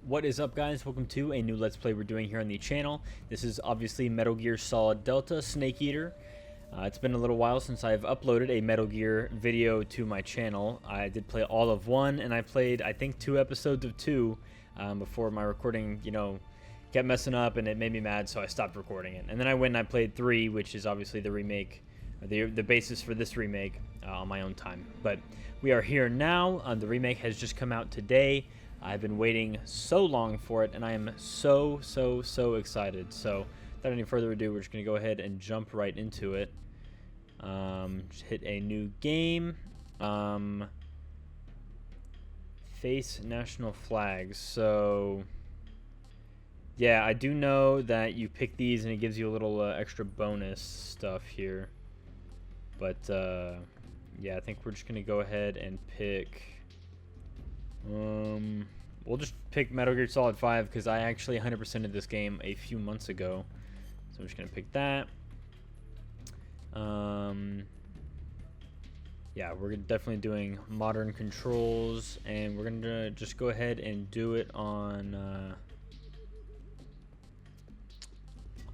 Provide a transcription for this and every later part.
What is up, guys? Welcome to a new Let's Play we're doing here on the channel. This is obviously Metal Gear Solid Delta Snake Eater. It's been a little while since I've uploaded a Metal Gear video to my channel. I did play all of 1, and I played, I think, 2 episodes of 2 before my recording, kept messing up, and it made me mad, so I stopped recording it. And then I went and I played 3, which is obviously the remake, the basis for this remake on my own time. But we are here now. The remake has just come out today. I've been waiting so long for it, and I am so excited. So without any further ado, we're just going to go ahead and jump right into it. Just hit a new game. Face national flags. So yeah, I do know that you pick these and it gives you a little extra bonus stuff here. But yeah, I think we're just going to go ahead and pick... we'll just pick Metal Gear Solid 5 because I actually 100%ed this game a few months ago. So I'm just going to pick that. Yeah, we're definitely doing modern controls, and we're going to just go ahead and do it on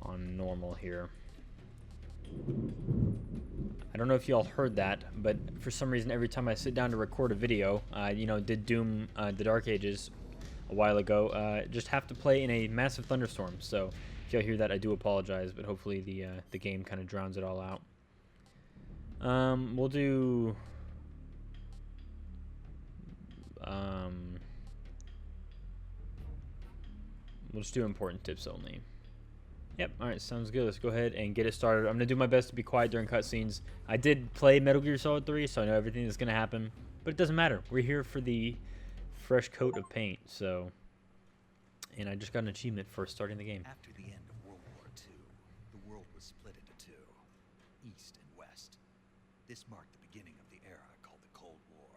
normal here. I don't know if y'all heard that, but for some reason, every time I sit down to record a video, did Doom the Dark Ages a while ago, just have to play in a massive thunderstorm. So if y'all hear that, I do apologize, but hopefully the game kind of drowns it all out. We'll do we'll just do important tips only. Yep, alright, sounds good. Let's go ahead and get it started. I'm going to do my best to be quiet during cutscenes. I did play Metal Gear Solid 3, so I know everything that's going to happen. But it doesn't matter. We're here for the fresh coat of paint, so... And I just got an achievement for starting the game. After the end of World War II, the world was split into two, East and West. This marked the beginning of the era called the Cold War.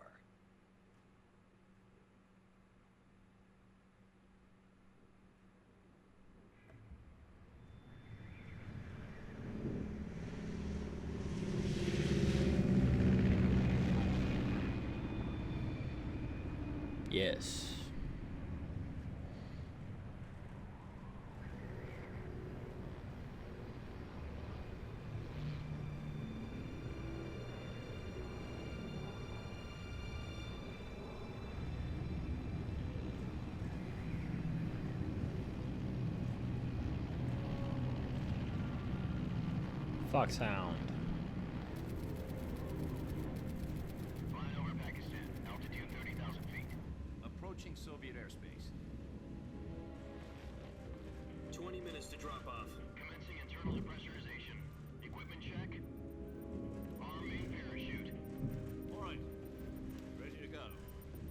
Yes. Foxhound. Flying over Pakistan, altitude 30,000 feet. Approaching Soviet airspace. 20 minutes to drop off. Commencing internal depressurization. Equipment check. Arm main parachute. All right. Ready to go.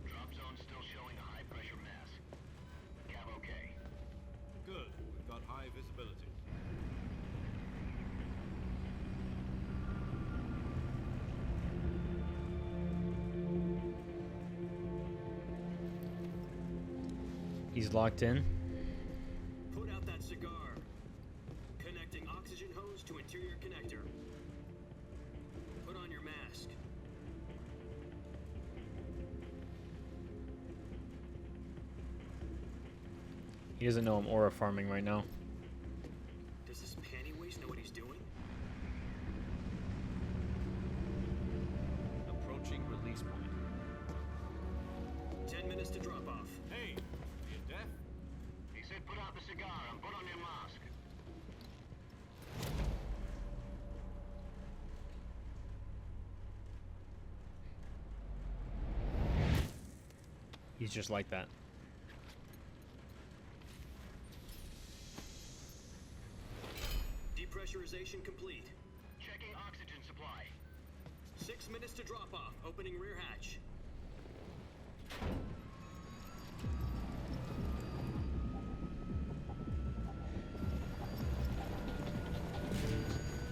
Drop zone still showing a high pressure mass. Cav okay. Good. We've got high visibility. He's locked in. Put out that cigar. Connecting oxygen hose to interior connector. Put on your mask. He doesn't know I'm aura farming right now. Does this panty waste know what he's doing? Approaching release point. 10 minutes to drop off. Hey, you deaf? He said put out the cigar and put on your mask. He's just like that. Depressurization complete. Checking oxygen supply. 6 minutes to drop off. Opening rear hatch.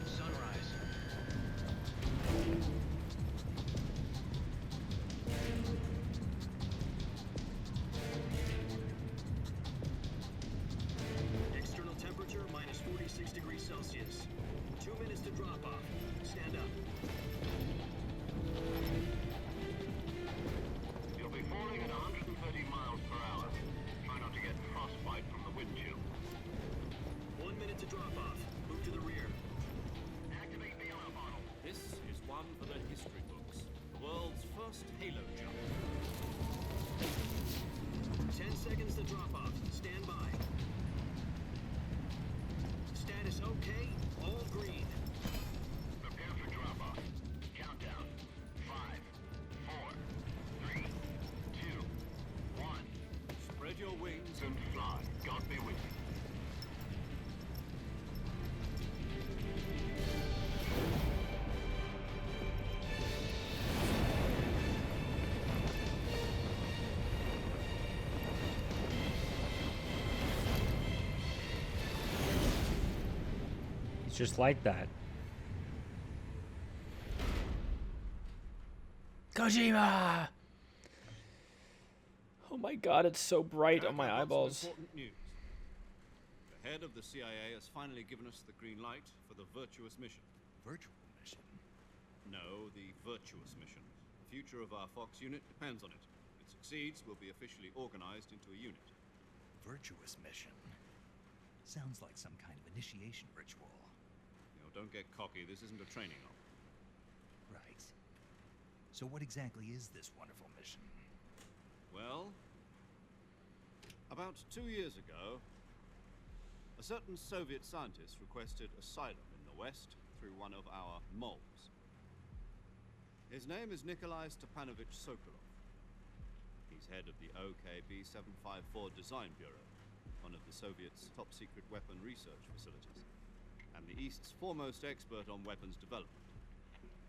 Sunrise. External temperature minus 46 degrees Celsius. 2 minutes to drop off. Stand up. Wings and fly. God be with you. It's just like that. Kojima! Oh my god, it's so bright on Jack, my I've got some eyeballs. important news. The head of the CIA has finally given us the green light for the Virtuous mission. Virtual mission? No, the Virtuous mission. The future of our Fox unit depends on it. If it succeeds, we'll be officially organized into a unit. Virtuous mission? Sounds like some kind of initiation ritual. You know, don't get cocky. This isn't a training op. Right. So what exactly is this wonderful mission? Well, about 2 years ago, a certain Soviet scientist requested asylum in the West through one of our moles. His name is Nikolai Stepanovich Sokolov. He's head of the OKB 754 Design Bureau, one of the Soviets' top-secret weapon research facilities, and the East's foremost expert on weapons development.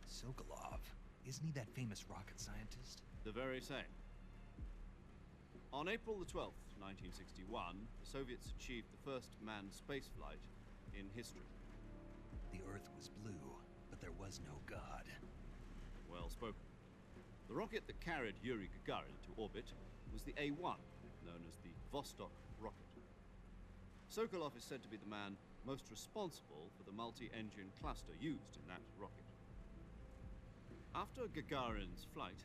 Sokolov? Isn't he that famous rocket scientist? The very same. On April the 12th, 1961, the Soviets achieved the first manned spaceflight in history. The Earth was blue, but there was no God. Well spoken. The rocket that carried Yuri Gagarin to orbit was the A-1, known as the Vostok rocket. Sokolov is said to be the man most responsible for the multi-engine cluster used in that rocket. After Gagarin's flight,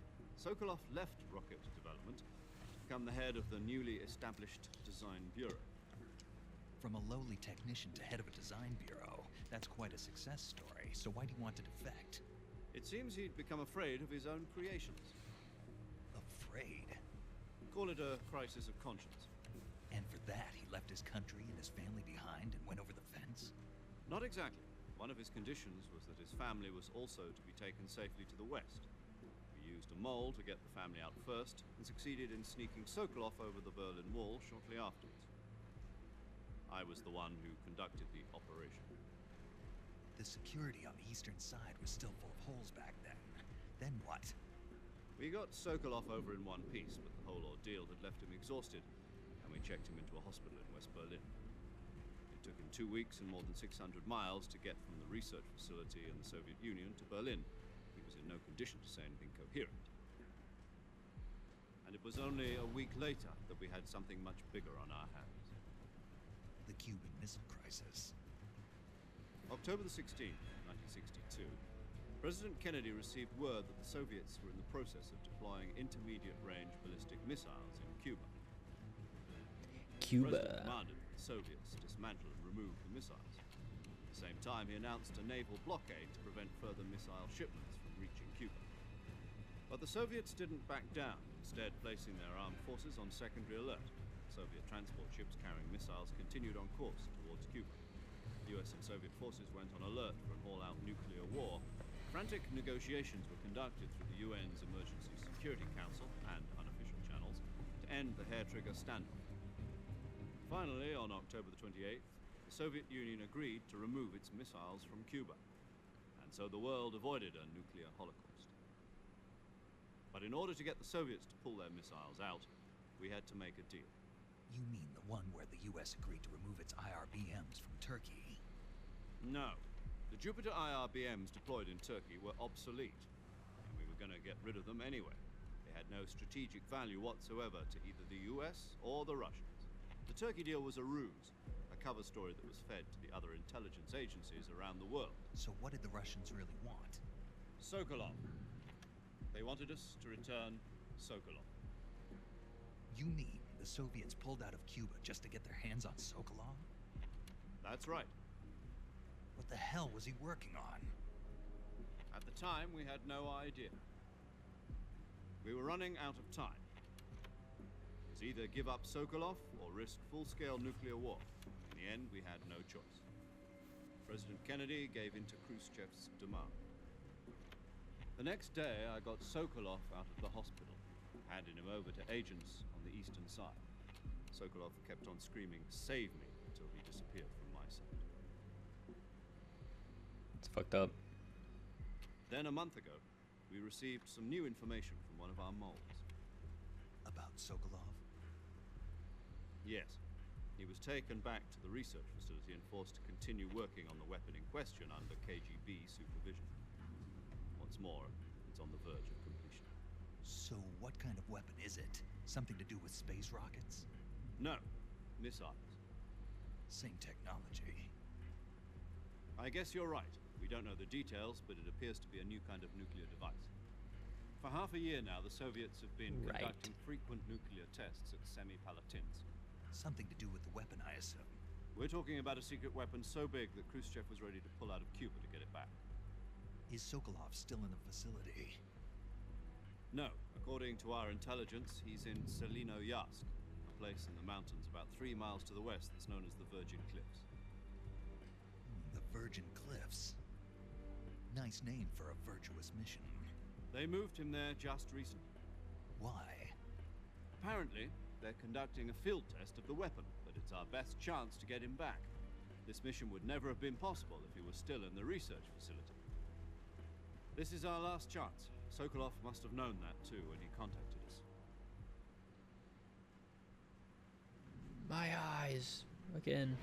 Sokolov left rocket development to become the head of the newly established Design Bureau. From a lowly technician to head of a design bureau, that's quite a success story. So why do you want to defect? It seems he'd become afraid of his own creations. Afraid? Call it a crisis of conscience. And for that, he left his country and his family behind and went over the fence? Not exactly. One of his conditions was that his family was also to be taken safely to the west. We used a mole to get the family out first, and succeeded in sneaking Sokolov over the Berlin Wall shortly afterwards. I was the one who conducted the operation. The security on the eastern side was still full of holes back then. Then what? We got Sokolov over in one piece, but the whole ordeal had left him exhausted, and we checked him into a hospital in West Berlin. It took him 2 weeks and more than 600 miles to get from the research facility in the Soviet Union to Berlin. He was in no condition to say anything coherent. And it was only a week later that we had something much bigger on our hands. The Cuban Missile Crisis. October the 16th, 1962, President Kennedy received word that the Soviets were in the process of deploying intermediate-range ballistic missiles in Cuba. The President demanded that the Soviets dismantle and remove the missiles. At the same time, he announced a naval blockade to prevent further missile shipments from reaching Cuba. But the Soviets didn't back down, instead placing their armed forces on secondary alert. Soviet transport ships carrying missiles continued on course towards Cuba. US and Soviet forces went on alert for an all-out nuclear war. Frantic negotiations were conducted through the UN's Emergency Security Council and unofficial channels to end the hair-trigger standoff. Finally, on October the 28th, the Soviet Union agreed to remove its missiles from Cuba, and so the world avoided a nuclear holocaust. But in order to get the Soviets to pull their missiles out, we had to make a deal. You mean the one where the US agreed to remove its IRBMs from Turkey? No. The Jupiter IRBMs deployed in Turkey were obsolete, and we were going to get rid of them anyway. They had no strategic value whatsoever to either the US or the Russians. The Turkey deal was a ruse, a cover story that was fed to the other intelligence agencies around the world. So what did the Russians really want? Sokolov. They wanted us to return Sokolov. You mean the Soviets pulled out of Cuba just to get their hands on Sokolov? That's right. What the hell was he working on? At the time, we had no idea. We were running out of time. It was either give up Sokolov or risk full-scale nuclear war. In the end, we had no choice. President Kennedy gave in to Khrushchev's demand. The next day, I got Sokolov out of the hospital, handed him over to agents on the eastern side. Sokolov kept on screaming, "Save me," until he disappeared from my sight. It's fucked up. Then a month ago, we received some new information from one of our moles. About Sokolov? Yes. He was taken back to the research facility and forced to continue working on the weapon in question under KGB supervision. What's more, it's on the verge of completion. So what kind of weapon is it? Something to do with space rockets? No, missiles. Same technology. I guess you're right. We don't know the details, but it appears to be a new kind of nuclear device. For half a year now, the Soviets have been Right. conducting frequent nuclear tests at Semipalatinsk. Something to do with the weapon, I assume. We're talking about a secret weapon so big that Khrushchev was ready to pull out of Cuba to get it back. Is Sokolov still in the facility? No, according to our intelligence, he's in Selino-Yarsk, a place in the mountains about 3 miles to the west that's known as the Virgin Cliffs. The Virgin Cliffs. Nice name for a virtuous mission. They moved him there just recently. Why? Apparently, they're conducting a field test of the weapon, but it's our best chance to get him back. This mission would never have been possible if he was still in the research facility. This is our last chance. Sokolov must have known that too when he contacted us. My eyes. Again.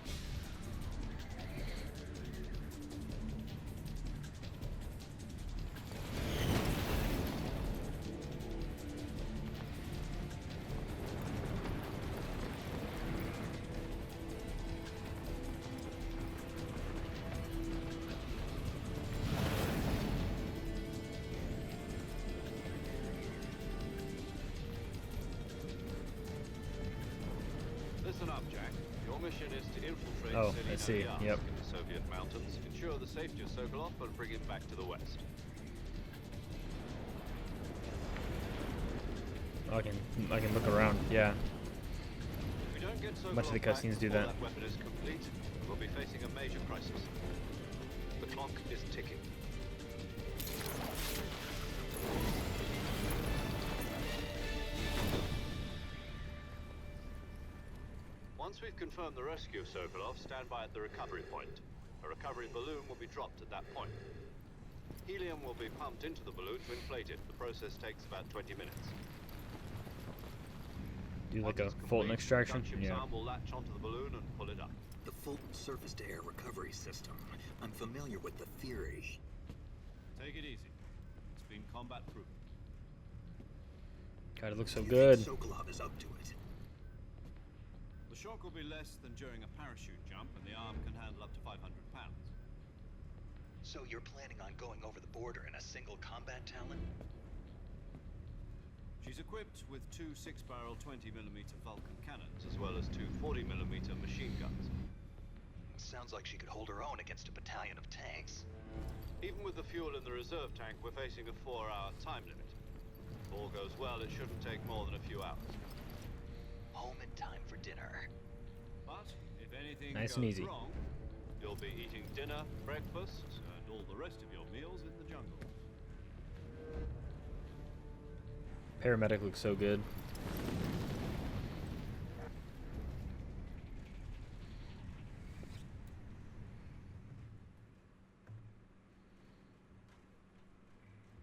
Listen up, Jack. Your mission is to infiltrate Oh, I see. Selino-Yarsk Yep. in the Soviet mountains, ensure the safety of Sokolov, and bring him back to the west. I can look around. Yeah. If we don't get Sokolov Much of the back cutscenes do before that. weapon is complete, we'll be facing a major crisis. The clock is ticking. Once we've confirmed the rescue of Sokolov, stand by at the recovery point. A recovery balloon will be dropped at that point. Helium will be pumped into the balloon to inflate it. The process takes about 20 minutes. Do like Once a it's Fulton complete, extraction. the gunship's Yeah. arm will latch onto the balloon and pull it up. The Fulton surface-to-air recovery system. I'm familiar with the theory. Take it easy. It's been combat-proof. God, it looks so You good. think Sokolov is up to it? The shock will be less than during a parachute jump, and the arm can handle up to 500 pounds. So you're planning on going over the border in a single combat Talon? She's equipped with 2 6-barrel 20mm Vulcan cannons, as well as 2 40mm machine guns. Sounds like she could hold her own against a battalion of tanks. Even with the fuel in the reserve tank, we're facing a 4-hour time limit. If all goes well, it shouldn't take more than a few hours. Home in time for dinner. But if anything Nice goes and easy. wrong, you'll be eating dinner, breakfast, and all the rest of your meals in the jungle. Paramedic looks so good.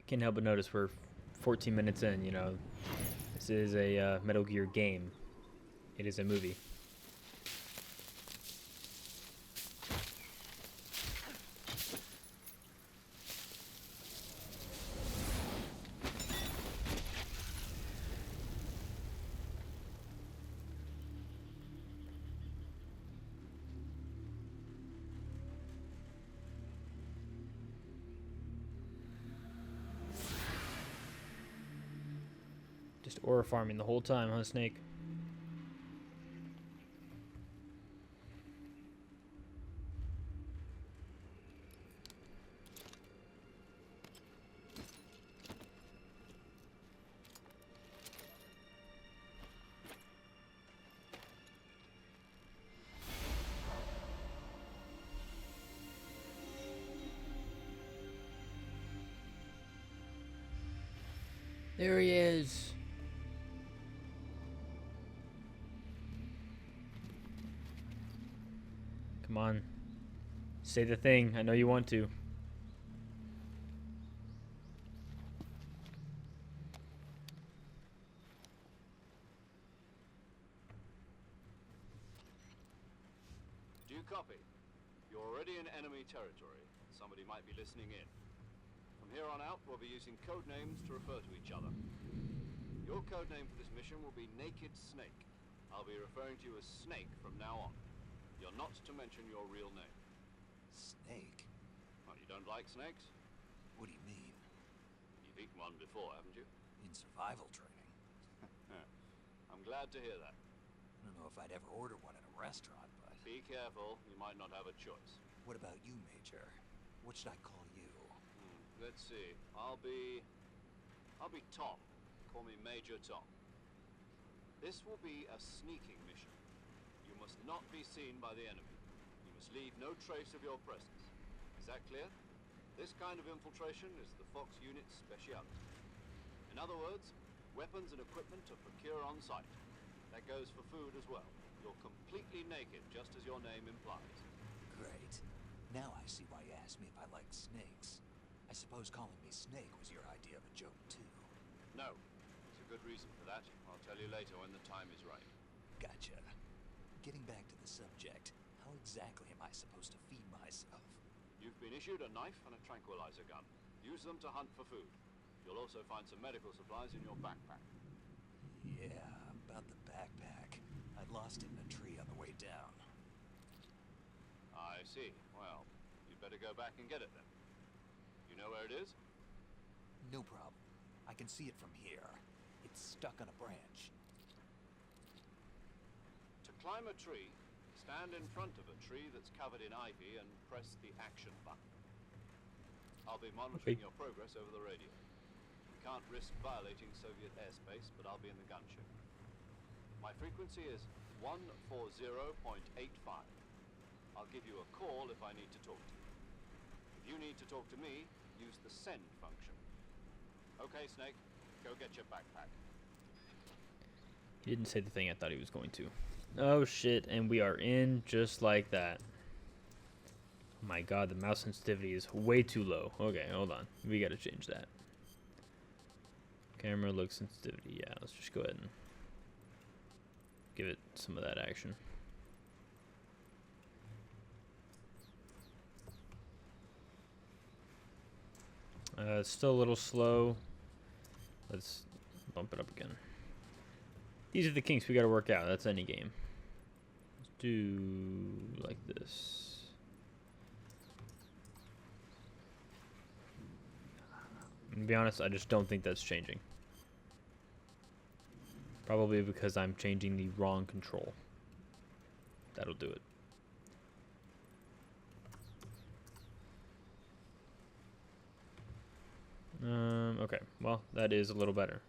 Can't help but notice we're 14 minutes in, you know. This is a Metal Gear game. It is a movie. Just aura farming the whole time, huh, Snake? There he is. Come on. Say the thing. I know you want to. Do you copy? You're already in enemy territory. Somebody might be listening in. From here on out, we'll be using code names to refer to each other. Your code name for this mission will be Naked Snake. I'll be referring to you as Snake from now on. You're not to mention your real name. Snake? Oh, you don't like snakes? What do you mean? You've eaten one before, haven't you? In survival training? I'm glad to hear that. I don't know if I'd ever order one at a restaurant, but... Be careful, you might not have a choice. What about you, Major? What should I call you? Let's see. I'll be Tom. Call me Major Tom. This will be a sneaking mission. You must not be seen by the enemy. You must leave no trace of your presence. Is that clear? This kind of infiltration is the Fox unit's specialty. In other words, weapons and equipment to procure on site. That goes for food as well. You're completely naked, just as your name implies. Great. Now I see why you asked me if I liked snakes. I suppose calling me Snake was your idea of a joke, too. No. There's a good reason for that. I'll tell you later when the time is right. Gotcha. Getting back to the subject, how exactly am I supposed to feed myself? You've been issued a knife and a tranquilizer gun. Use them to hunt for food. You'll also find some medical supplies in your backpack. Yeah, about the backpack. I'd lost it in a tree on the way down. I see. Well, you'd better go back and get it then. You know where it is? No problem. I can see it from here. It's stuck on a branch. To climb a tree, stand in front of a tree that's covered in ivy and press the action button. I'll be monitoring your progress over the radio. We can't risk violating Soviet airspace, but I'll be in the gunship. My frequency is 140.85. I'll give you a call if I need to talk to you. If you need to talk to me, use the send function. Okay, Snake, go get your backpack. He didn't say the thing I thought he was going to. Oh shit, and we are in just like that. Oh my god, the mouse sensitivity is way too low. Okay, hold on. We gotta change that. Camera look sensitivity. Yeah, let's just go ahead and give it some of that action. It's still a little slow. Let's bump it up again. These are the kinks we gotta work out. That's any game. Let's do like this. To be honest, I just don't think that's changing. Probably because I'm changing the wrong control. That'll do it. Okay, well, that is a little better.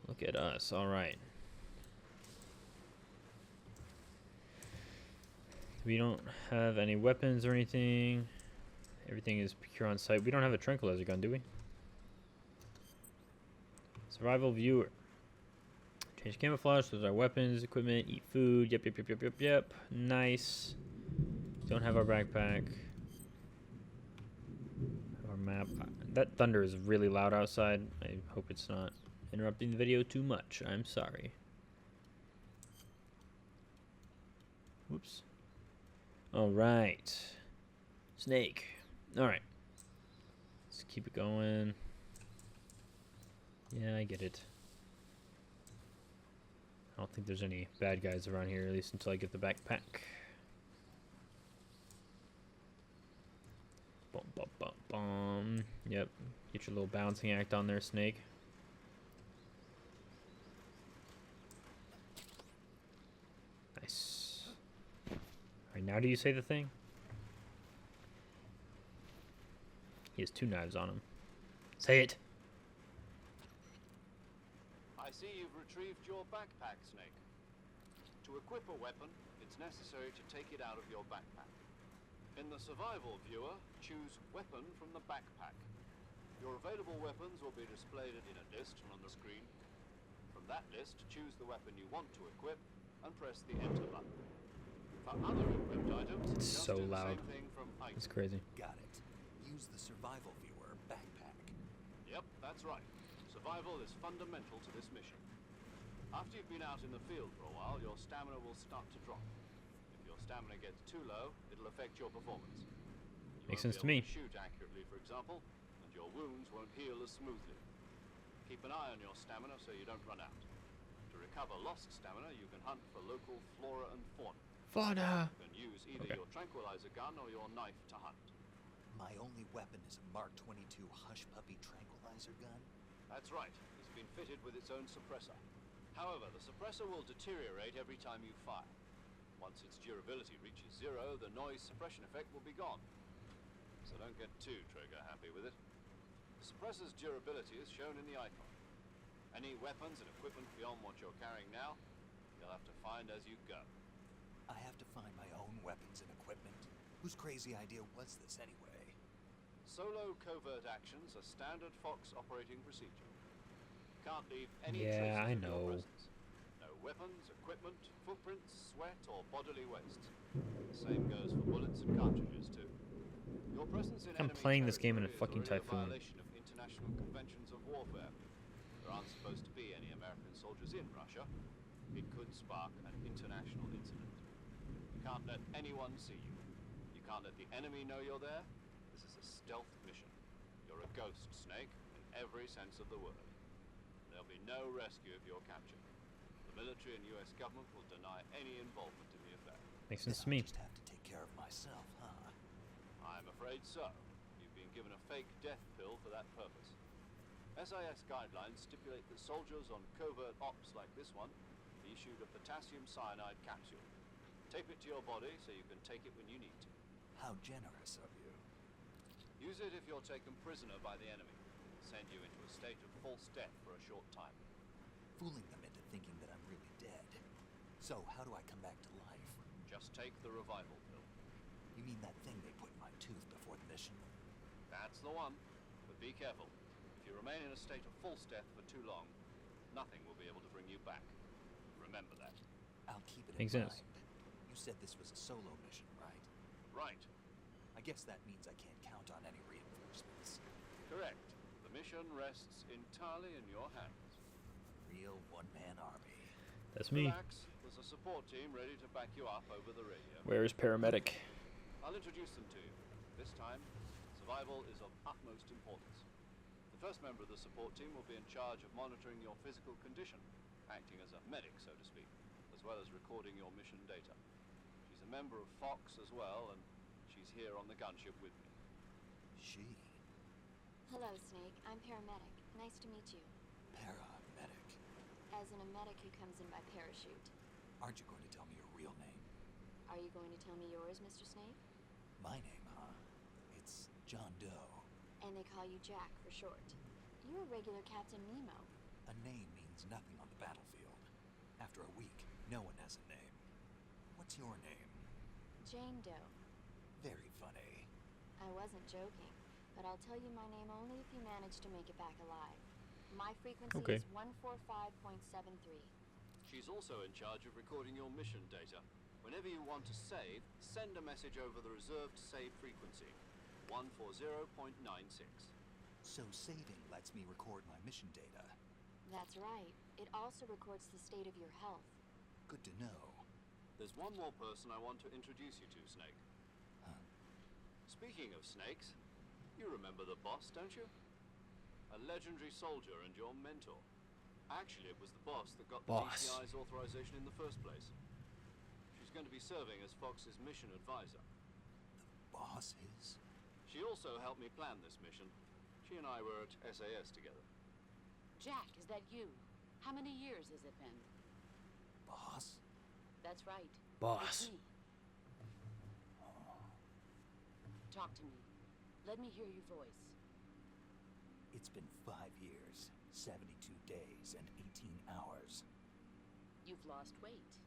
Look at us, alright. We don't have any weapons or anything. Everything is pure on site. We don't have a tranquilizer gun, do we? Survival viewer. Change camouflage, those are weapons, equipment, eat food. Yep. Nice. Don't have our backpack. Our map. That thunder is really loud outside. I hope it's not interrupting the video too much. I'm sorry. Whoops. Alright. Snake. Alright. Let's keep it going. Yeah, I get it. I don't think there's any bad guys around here, at least until I get the backpack. Bum, bum, bum, bum. Yep. Get your little bouncing act on there, Snake. Nice. Alright, now do you say the thing? He has 2 knives on him. Say it! I see you've retrieved your backpack, Snake. To equip a weapon, it's necessary to take it out of your backpack. In the survival viewer, choose Weapon from the backpack. Your available weapons will be displayed in a list on the screen. From that list, choose the weapon you want to equip and press the Enter button. For other equipped items, It's just so do the loud. same thing from It's items. crazy. Got it. Use the survival viewer backpack. Yep, that's right. Survival is fundamental to this mission. After you've been out in the field for a while, your stamina will start to drop. If your stamina gets too low, it'll affect your performance. You Makes won't sense to be able me. shoot accurately, for example, and your wounds won't heal as smoothly. Keep an eye on your stamina so you don't run out. To recover lost stamina, you can hunt for local flora and fauna. Fauna! You can use either Okay. your tranquilizer gun or your knife to hunt. My only weapon is a Mark 22 Hush Puppy tranquilizer gun. That's right. It's been fitted with its own suppressor. However, the suppressor will deteriorate every time you fire. Once its durability reaches 0, the noise suppression effect will be gone. So don't get too trigger happy with it. The suppressor's durability is shown in the icon. Any weapons and equipment beyond what you're carrying now, you'll have to find as you go. I have to find my own weapons and equipment. Whose crazy idea was this anyway? Solo covert actions are standard Fox operating procedure. Can't leave any Yeah, traces I of your know. presence. No weapons, equipment, footprints, sweat, or bodily waste. The same goes for bullets and cartridges too. Your presence in I'm enemy playing this game in a territory is fucking already typhoon. a violation of international conventions of warfare. There aren't supposed to be any American soldiers in Russia. It could spark an international incident. You can't let anyone see you. You can't let the enemy know you're there. This is a stealth mission. You're a ghost, Snake, in every sense of the word. There'll be no rescue if you're captured. The military and US government will deny any involvement in the affair. Makes Then sense to me. I'll just have to take care of myself, huh? I'm afraid so. You've been given a fake death pill for that purpose. SIS guidelines stipulate that soldiers on covert ops like this one be issued a potassium cyanide capsule. Tape it to your body so you can take it when you need to. How generous of you. Use it if you're taken prisoner by the enemy. Send you into a state of false death for a short time. Fooling them into thinking that I'm really dead. So, how do I come back to life? Just take the revival pill. You mean that thing they put in my tooth before the mission? That's the one. But be careful. If you remain in a state of false death for too long, nothing will be able to bring you back. Remember that. I'll keep it Makes in sense. mind. You said this was a solo mission, right? Right. I guess that means I can't count on any reinforcements. Correct. The mission rests entirely in your hands. Real one-man army. That's me. Relax. There's a support team ready to back you up over the radio. Where is paramedic? I'll introduce them to you. This time, survival is of utmost importance. The first member of the support team will be in charge of monitoring your physical condition, acting as a medic, so to speak, as well as recording your mission data. She's a member of Fox as well, and she's here on the gunship with me. She. Hello, Snake. I'm paramedic. Nice to meet you. Paramedic. As in a medic who comes in by parachute. Aren't you going to tell me your real name? Are you going to tell me yours, Mr. Snake? My name, huh? It's John Doe. And they call you Jack for short. You're a regular Captain Nemo. A name means nothing on the battlefield. After a week, no one has a name. What's your name? Jane Doe. Very funny. I wasn't joking, but I'll tell you my name only if you manage to make it back alive. My frequency Okay. is 145.73. She's also in charge of recording your mission data. Whenever you want to save, send a message over the reserved save frequency, 140.96. So saving lets me record my mission data. That's right. It also records the state of your health. Good to know. There's one more person I want to introduce you to, Snake. Huh. Speaking of snakes, you remember the boss, don't you? A legendary soldier and your mentor. Actually, it was the boss that got the Boss. DCI's authorization in the first place. She's going to be serving as Fox's mission advisor. The boss is? She also helped me plan this mission. She and I were at SAS together. Jack, is that you? How many years has it been? Boss? That's right. Boss. It's me. Talk to me. Let me hear your voice. It's been 5 years, 72 days, and 18 hours. You've lost weight.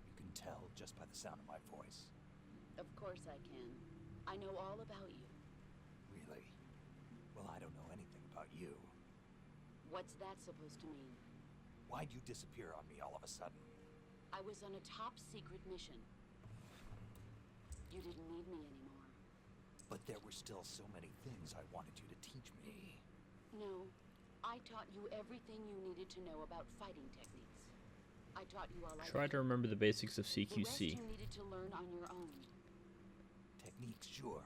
You can tell just by the sound of my voice. Of course I can. I know all about you. Really? Well, I don't know anything about you. What's that supposed to mean? Why'd you disappear on me all of a sudden? I was on a top secret mission. You didn't need me anymore. But there were still so many things I wanted you to teach me. No, I taught you everything you needed to know about fighting techniques. I taught you all I Try to could. remember the basics of The rest CQC. you needed to learn on your own. Techniques, sure.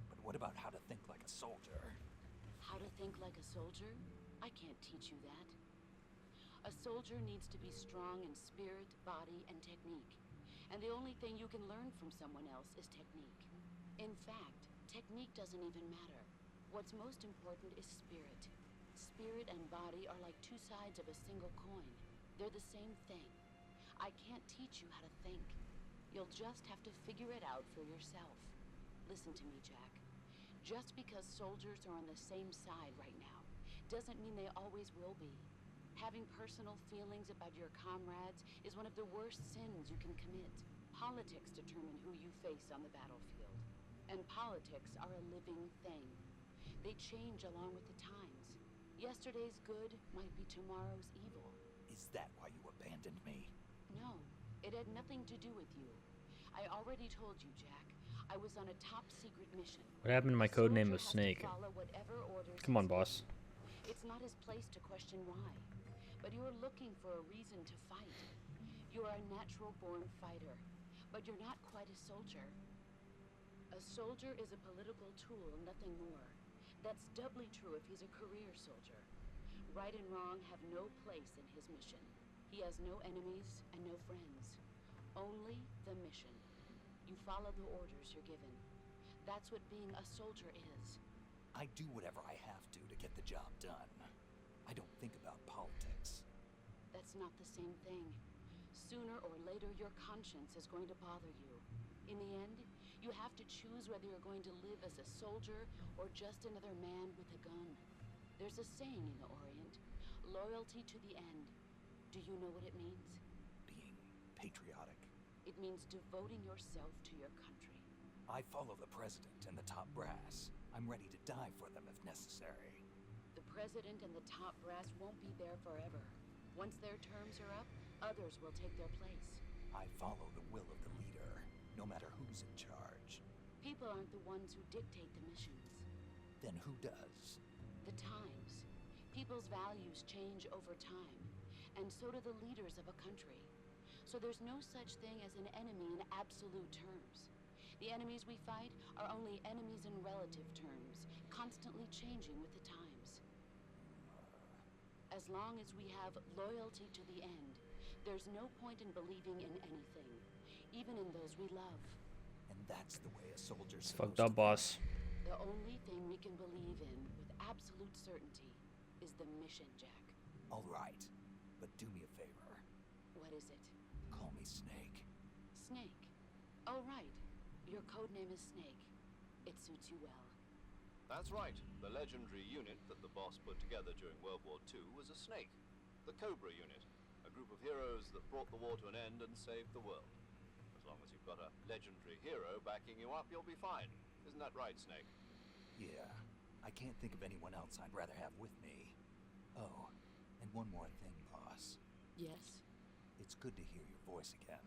But what about how to think like a soldier? How to think like a soldier? I can't teach you that. A soldier needs to be strong in spirit, body, and technique. And the only thing you can learn from someone else is technique. In fact, technique doesn't even matter. What's most important is spirit. Spirit and body are like two sides of a single coin. They're the same thing. I can't teach you how to think. You'll just have to figure it out for yourself. Listen to me, Jack. Just because soldiers are on the same side right now doesn't mean they always will be. Having personal feelings about your comrades is one of the worst sins you can commit. Politics determine who you face on the battlefield. And politics are a living thing. They change along with the times. Yesterday's good might be tomorrow's evil. Is that why you abandoned me? No, it had nothing to do with you. I already told you, Jack. I was on a top secret mission. What happened to my A code name soldier of has to Snake? follow whatever orders Come on, he's boss. given. It's not his place to question why. But you're looking for a reason to fight. You're a natural-born fighter, but you're not quite a soldier. A soldier is a political tool, nothing more. That's doubly true if he's a career soldier. Right and wrong have no place in his mission. He has no enemies and no friends. Only the mission. You follow the orders you're given. That's what being a soldier is. I do whatever I have to get the job done. I don't think about politics. That's not the same thing. Sooner or later, your conscience is going to bother you. In the end, you have to choose whether you're going to live as a soldier or just another man with a gun. There's a saying in the Orient, loyalty to the end. Do you know what it means? Being patriotic. It means devoting yourself to your country. I follow the president and the top brass. I'm ready to die for them if necessary. The president and the top brass won't be there forever. Once their terms are up, others will take their place. I follow the will of the leader, no matter who's in charge. People aren't the ones who dictate the missions. Then who does? The times. People's values change over time, and so do the leaders of a country. So there's no such thing as an enemy in absolute terms. The enemies we fight are only enemies in relative terms, constantly changing with the times. As long as we have loyalty to the end, there's no point in believing in anything, even in those we love. And that's the way a soldier's It's fucked up, boss. The only thing we can believe in with absolute certainty is the mission, Jack. All right, but do me a favor. What is it? Call me Snake. Snake. Oh, right. Your code name is Snake. It suits you well. That's right. The legendary unit that the boss put together during World War II was a snake. The Cobra unit. A group of heroes that brought the war to an end and saved the world. As long as you've got a legendary hero backing you up, you'll be fine. Isn't that right, Snake? Yeah, I can't think of anyone else I'd rather have with me. Oh, and one more thing, boss. Yes? It's good to hear your voice again.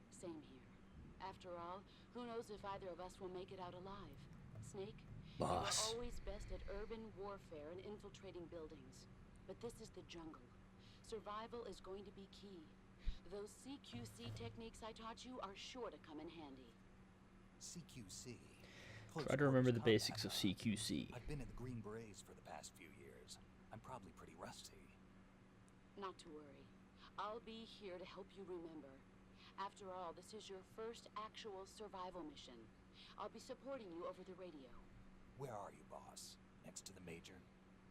Same here. After all, who knows if either of us will make it out alive? Snake? Boss. You were always best at urban warfare and infiltrating buildings. But this is the jungle. Survival is going to be key. Those CQC techniques I taught you are sure to come in handy. CQC. Try to remember the Close basics of combat. CQC. I've been in the Green Berets for the past few years. I'm probably pretty rusty. Not to worry. I'll be here to help you remember. After all, this is your first actual survival mission. I'll be supporting you over the radio. Where are you, boss? Next to the Major?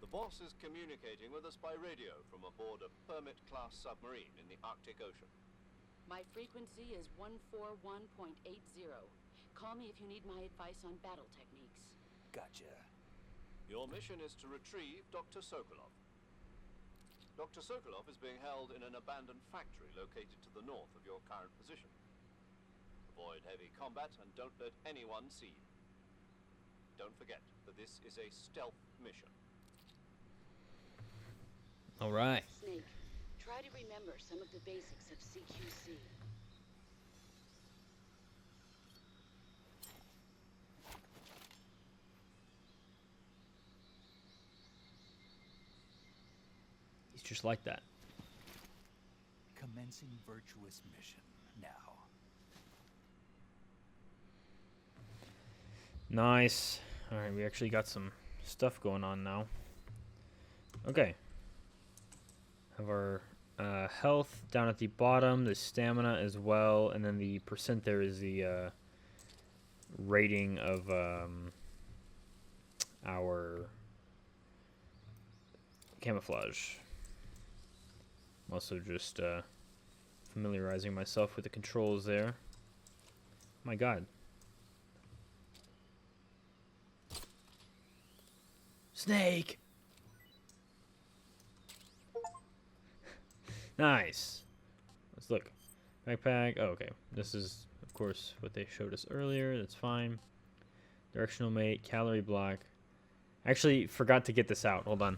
The boss is communicating with us by radio from aboard a Permit-class submarine in the Arctic Ocean. My frequency is 141.80. Call me if you need my advice on battle techniques. Gotcha. Your mission is to retrieve Dr. Sokolov. Dr. Sokolov is being held in an abandoned factory located to the north of your current position. Avoid heavy combat and don't let anyone see you. Don't forget that this is a stealth mission. All right. Snake, try to remember some of the basics of CQC. just like that. Commencing Virtuous mission now. Nice. Alright, we actually got some stuff going on now. Okay. Have our health down at the bottom, the stamina as well, and then the percent there is the rating of our camouflage. I'm also just familiarizing myself with the controls there. My god. Snake! Nice. Let's look. Backpack. Oh, okay. This is, of course, what they showed us earlier. That's fine. Directional mate, calorie block. Actually, forgot to get this out. Hold on.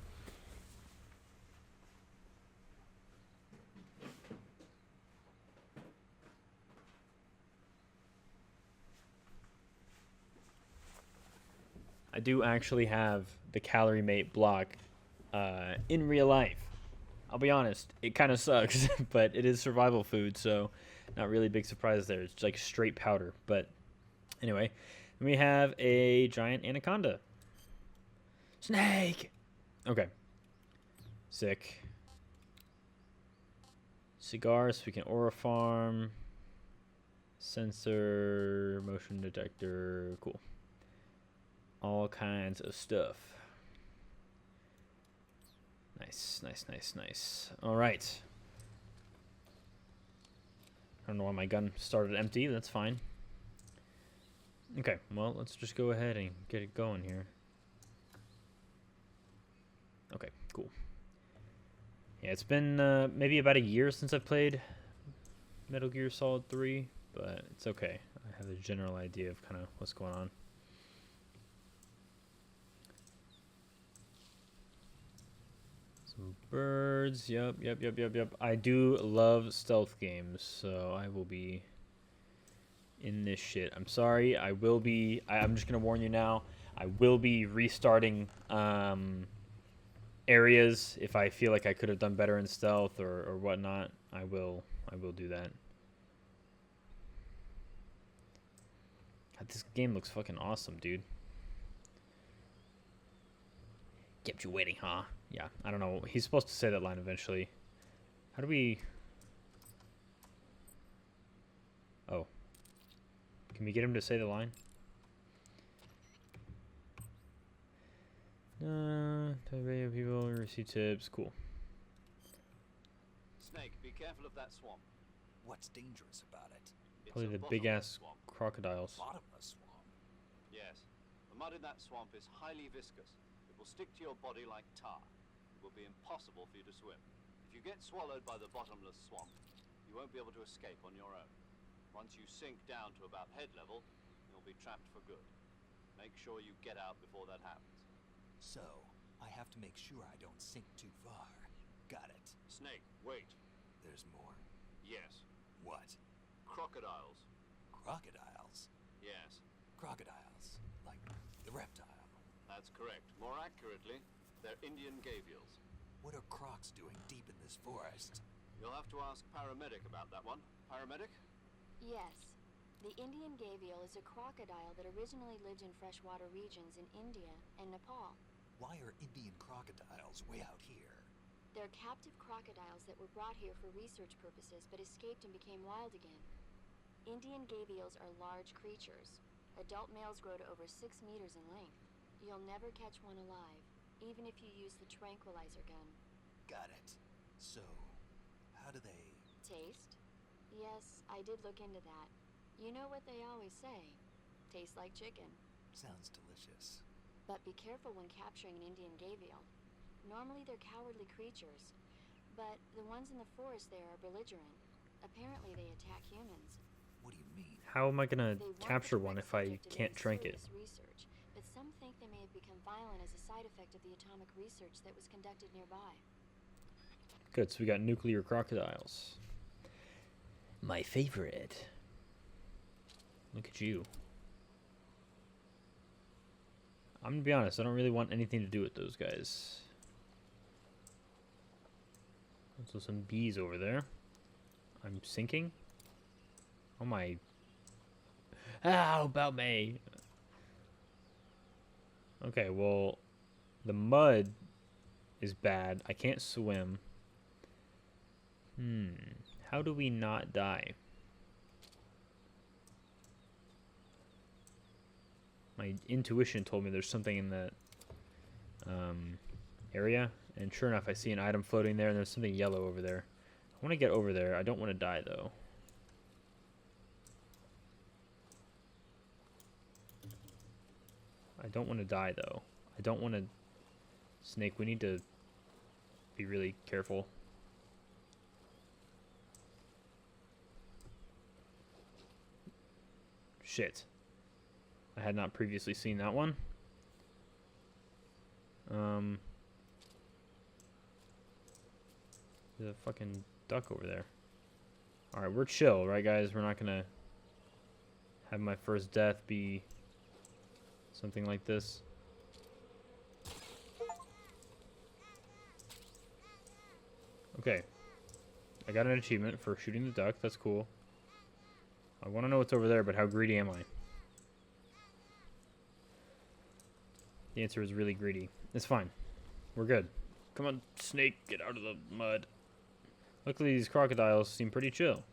I do actually have the calorie mate block in real life. I'll be honest, it kind of sucks, but it is survival food, so not really a big surprise there. It's like straight powder. But anyway, we have a giant anaconda. Snake! Okay. Sick. Cigars, we can aura farm. Sensor, motion detector, cool. All kinds of stuff. Nice, nice, nice, nice. All right. I don't know why my gun started empty. That's fine. Okay, well, let's just go ahead and get it going here. Okay, cool. Yeah, it's been maybe about a year since I've played Metal Gear Solid 3, but it's okay. I have a general idea of kind of what's going on. Some birds. Yep. I do love stealth games, so I will be in this shit. I'm sorry. I'm just going to warn you now. I will be restarting areas if I feel like I could have done better in stealth or whatnot. I will do that. God, this game looks fucking awesome, dude. Kept you waiting, huh? Yeah, I don't know. He's supposed to say that line eventually. How do we... Oh. Can we get him to say the line? Radio people receive tips. Cool. Snake, be careful of that swamp. What's dangerous about it? Probably It's a the big-ass bottomless swamp. crocodiles. Bottomless swamp. Yes. The mud in that swamp is highly viscous. It will stick to your body like tar. It will be impossible for you to swim. If you get swallowed by the bottomless swamp, you won't be able to escape on your own. Once you sink down to about head level, you'll be trapped for good. Make sure you get out before that happens. So, I have to make sure I don't sink too far. Got it. Snake, wait. There's more. Yes. What? Crocodiles. Crocodiles? Yes. Crocodiles. Like the reptile. That's correct. More accurately, they're Indian gavials. What are crocs doing deep in this forest? You'll have to ask Paramedic about that one. Paramedic? Yes. The Indian gavial is a crocodile that originally lived in freshwater regions in India and Nepal. Why are Indian crocodiles way out here? They're captive crocodiles that were brought here for research purposes but escaped and became wild again. Indian gavials are large creatures. Adult males grow to over 6 meters in length. You'll never catch one alive, even if you use the tranquilizer gun. Got it. So, how do they... Taste? Yes, I did look into that. You know what they always say. Tastes like chicken. Sounds delicious. But be careful when capturing an Indian gavial. Normally they're cowardly creatures, but the ones in the forest there are belligerent. Apparently they attack humans. What do you mean? How am I gonna They weren't capture the one direct if I subject of can't any drink it? serious research, but some think they may have become violent as a side effect of the atomic research that was conducted nearby. Good, so we got nuclear crocodiles. My favorite. Look at you. I'm gonna be honest, I don't really want anything to do with those guys. Also some bees over there. I'm sinking. Oh my. How about me? Okay, well, the mud is bad. I can't swim. How do we not die? My intuition told me there's something in that area, and sure enough, I see an item floating there, and there's something yellow over there. I want to get over there. I don't want to die, though. I don't want to die, though. I don't want to... Snake, we need to be really careful. Shit. I had not previously seen that one. There's a fucking duck over there. Alright, we're chill, right, guys? We're not gonna have my first death be something like this. Okay. I got an achievement for shooting the duck. That's cool. I want to know what's over there, but how greedy am I? The answer is really greedy. It's fine. We're good. Come on, snake, get out of the mud. Luckily, these crocodiles seem pretty chill.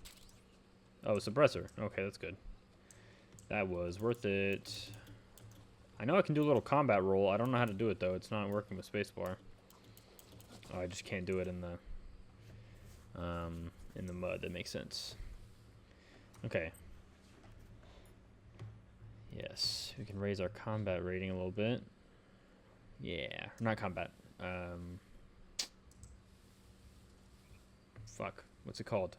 Oh, suppressor. Okay, that's good. That was worth it. I know I can do a little combat roll. I don't know how to do it, though. It's not working with spacebar. Oh, I just can't do it in the mud. That makes sense. Okay. Yes, we can raise our combat rating a little bit. Yeah, not combat. Fuck. What's it called?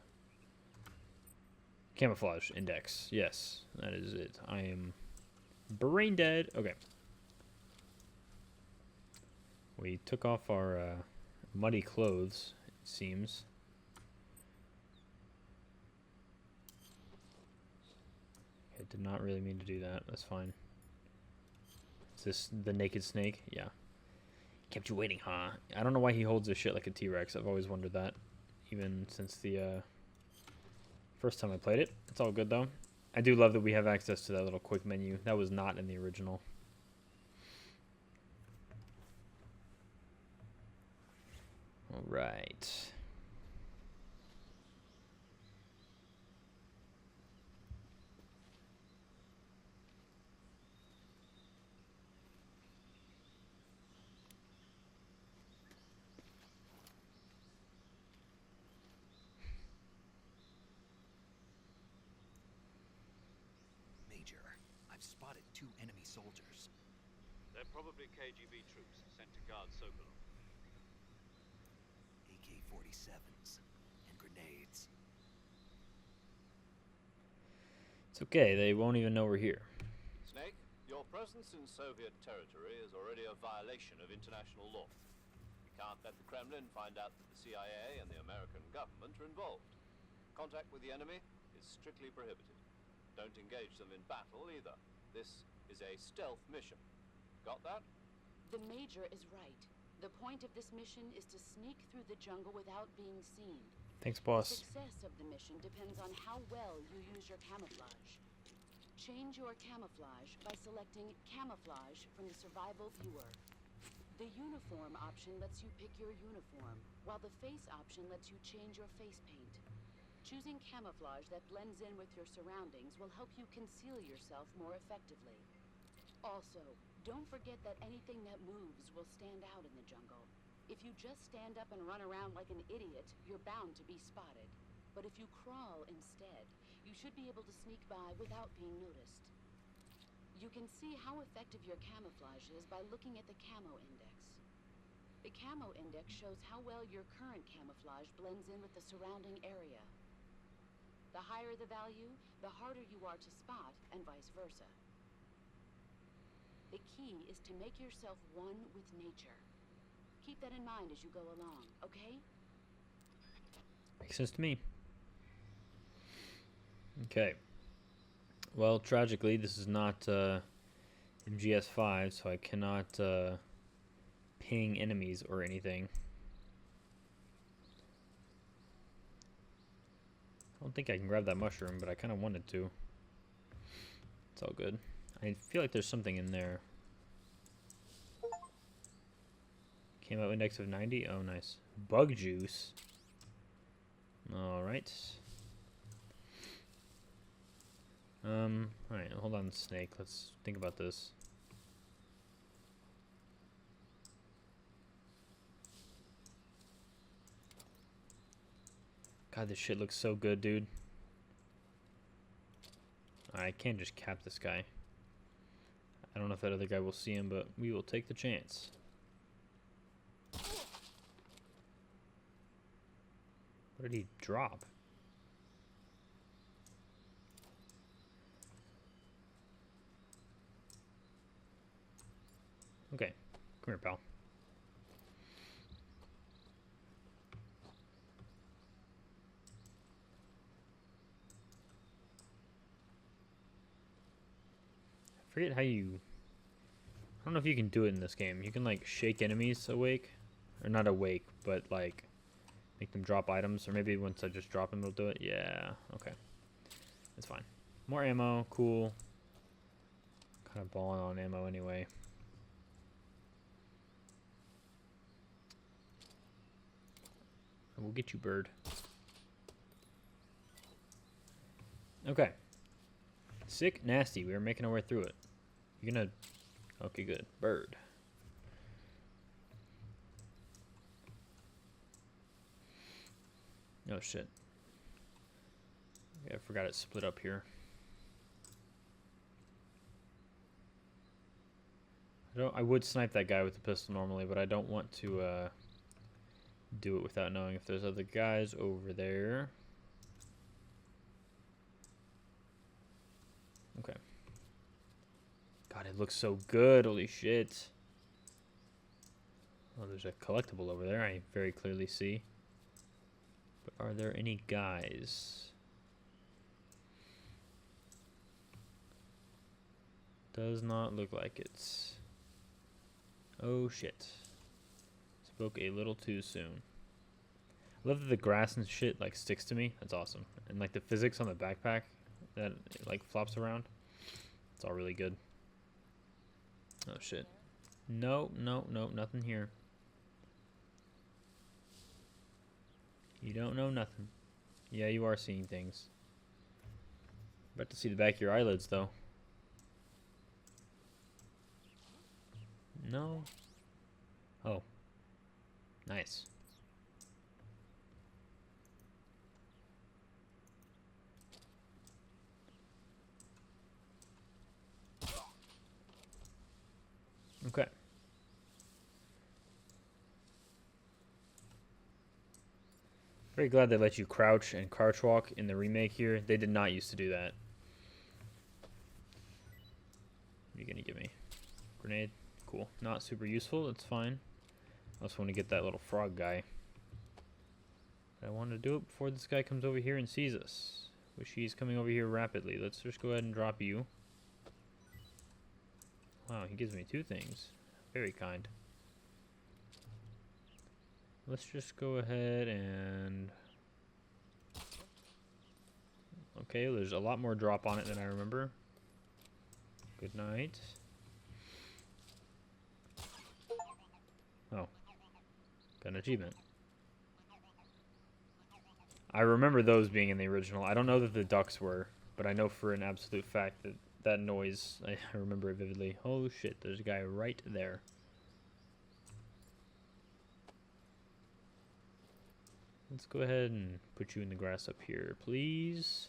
Camouflage index. Yes, that is it. I am brain dead. Okay. We took off our muddy clothes, it seems. I did not really mean to do that. That's fine. Is this the naked snake? Yeah. Kept you waiting, huh? I don't know why he holds this shit like a T-Rex. I've always wondered that. Even since the first time I played it. It's all good, though. I do love that we have access to that little quick menu. That was not in the original. All right. Major, I've spotted 2 enemy soldiers. They're probably KGB troops sent to guard Sokolov. AK-47s and grenades. It's okay. They won't even know we're here. Snake, your presence in Soviet territory is already a violation of international law. We can't let the Kremlin find out that the CIA and the American government are involved. Contact with the enemy is strictly prohibited. Don't engage them in battle either. This is a stealth mission. Got that? The Major is right. The point of this mission is to sneak through the jungle without being seen. Thanks, The boss. success of the mission depends on how well you use your camouflage. Change your camouflage by selecting Camouflage from the Survival Viewer. The Uniform option lets you pick your uniform, while the Face option lets you change your face paint. Choosing camouflage that blends in with your surroundings will help you conceal yourself more effectively. Also, don't forget that anything that moves will stand out in the jungle. If you just stand up and run around like an idiot, you're bound to be spotted. But if you crawl instead, you should be able to sneak by without being noticed. You can see how effective your camouflage is by looking at the Camo Index. The Camo Index shows how well your current camouflage blends in with the surrounding area. The higher the value, the harder you are to spot, and vice versa. The key is to make yourself one with nature. Keep that in mind as you go along, okay? Makes sense to me. Okay. Well, tragically, this is not MGS5, so I cannot ping enemies or anything. don't think I can grab that mushroom, but I kind of wanted to. It's all good. I feel like there's something in there. Came out index of 90. Oh, nice. Bug juice. Alright. Alright, hold on, snake. Let's think about this. God, this shit looks so good, dude. I can't just cap this guy. I don't know if that other guy will see him, but we will take the chance. What did he drop? Okay, come here, pal. I forget how you... I don't know if you can do it in this game. You can, like, shake enemies awake. Or not awake, but, like, make them drop items. Or maybe once I just drop them, it'll do it. Yeah, okay. It's fine. More ammo, cool. Kind of balling on ammo anyway. We'll get you, bird. Okay. Sick, nasty. We are making our way through it. You're gonna... Okay, good. Bird. Oh, shit. Yeah, I forgot it split up here. I would snipe that guy with the pistol normally, but I don't want to, do it without knowing if there's other guys over there. Okay. God, it looks so good. Holy shit. Oh, there's a collectible over there. I very clearly see. But are there any guys? Does not look like it. Oh, shit. Spoke a little too soon. I love that the grass and shit, like, sticks to me. That's awesome. And, like, the physics on the backpack that, it, like, flops around. It's all really good. Oh, shit. No, no, no, nothing here. You don't know nothing. Yeah, you are seeing things. About to see the back of your eyelids, though. No. Oh. Nice. Okay. Very glad they let you crouch and crouch walk in the remake here. They did not used to do that. What are you gonna give me? Grenade? Cool. Not super useful, that's fine. I also want to get that little frog guy. But I want to do it before this guy comes over here and sees us. Which he's coming over here rapidly. Let's just go ahead and drop you. Wow, he gives me 2 things. Very kind. Let's just go ahead and... Okay, there's a lot more drop on it than I remember. Good night. Oh. Got an achievement. I remember those being in the original. I don't know that the ducks were, but I know for an absolute fact that that noise, I remember it vividly. Oh shit, there's a guy right there. Let's go ahead and put you in the grass up here, please.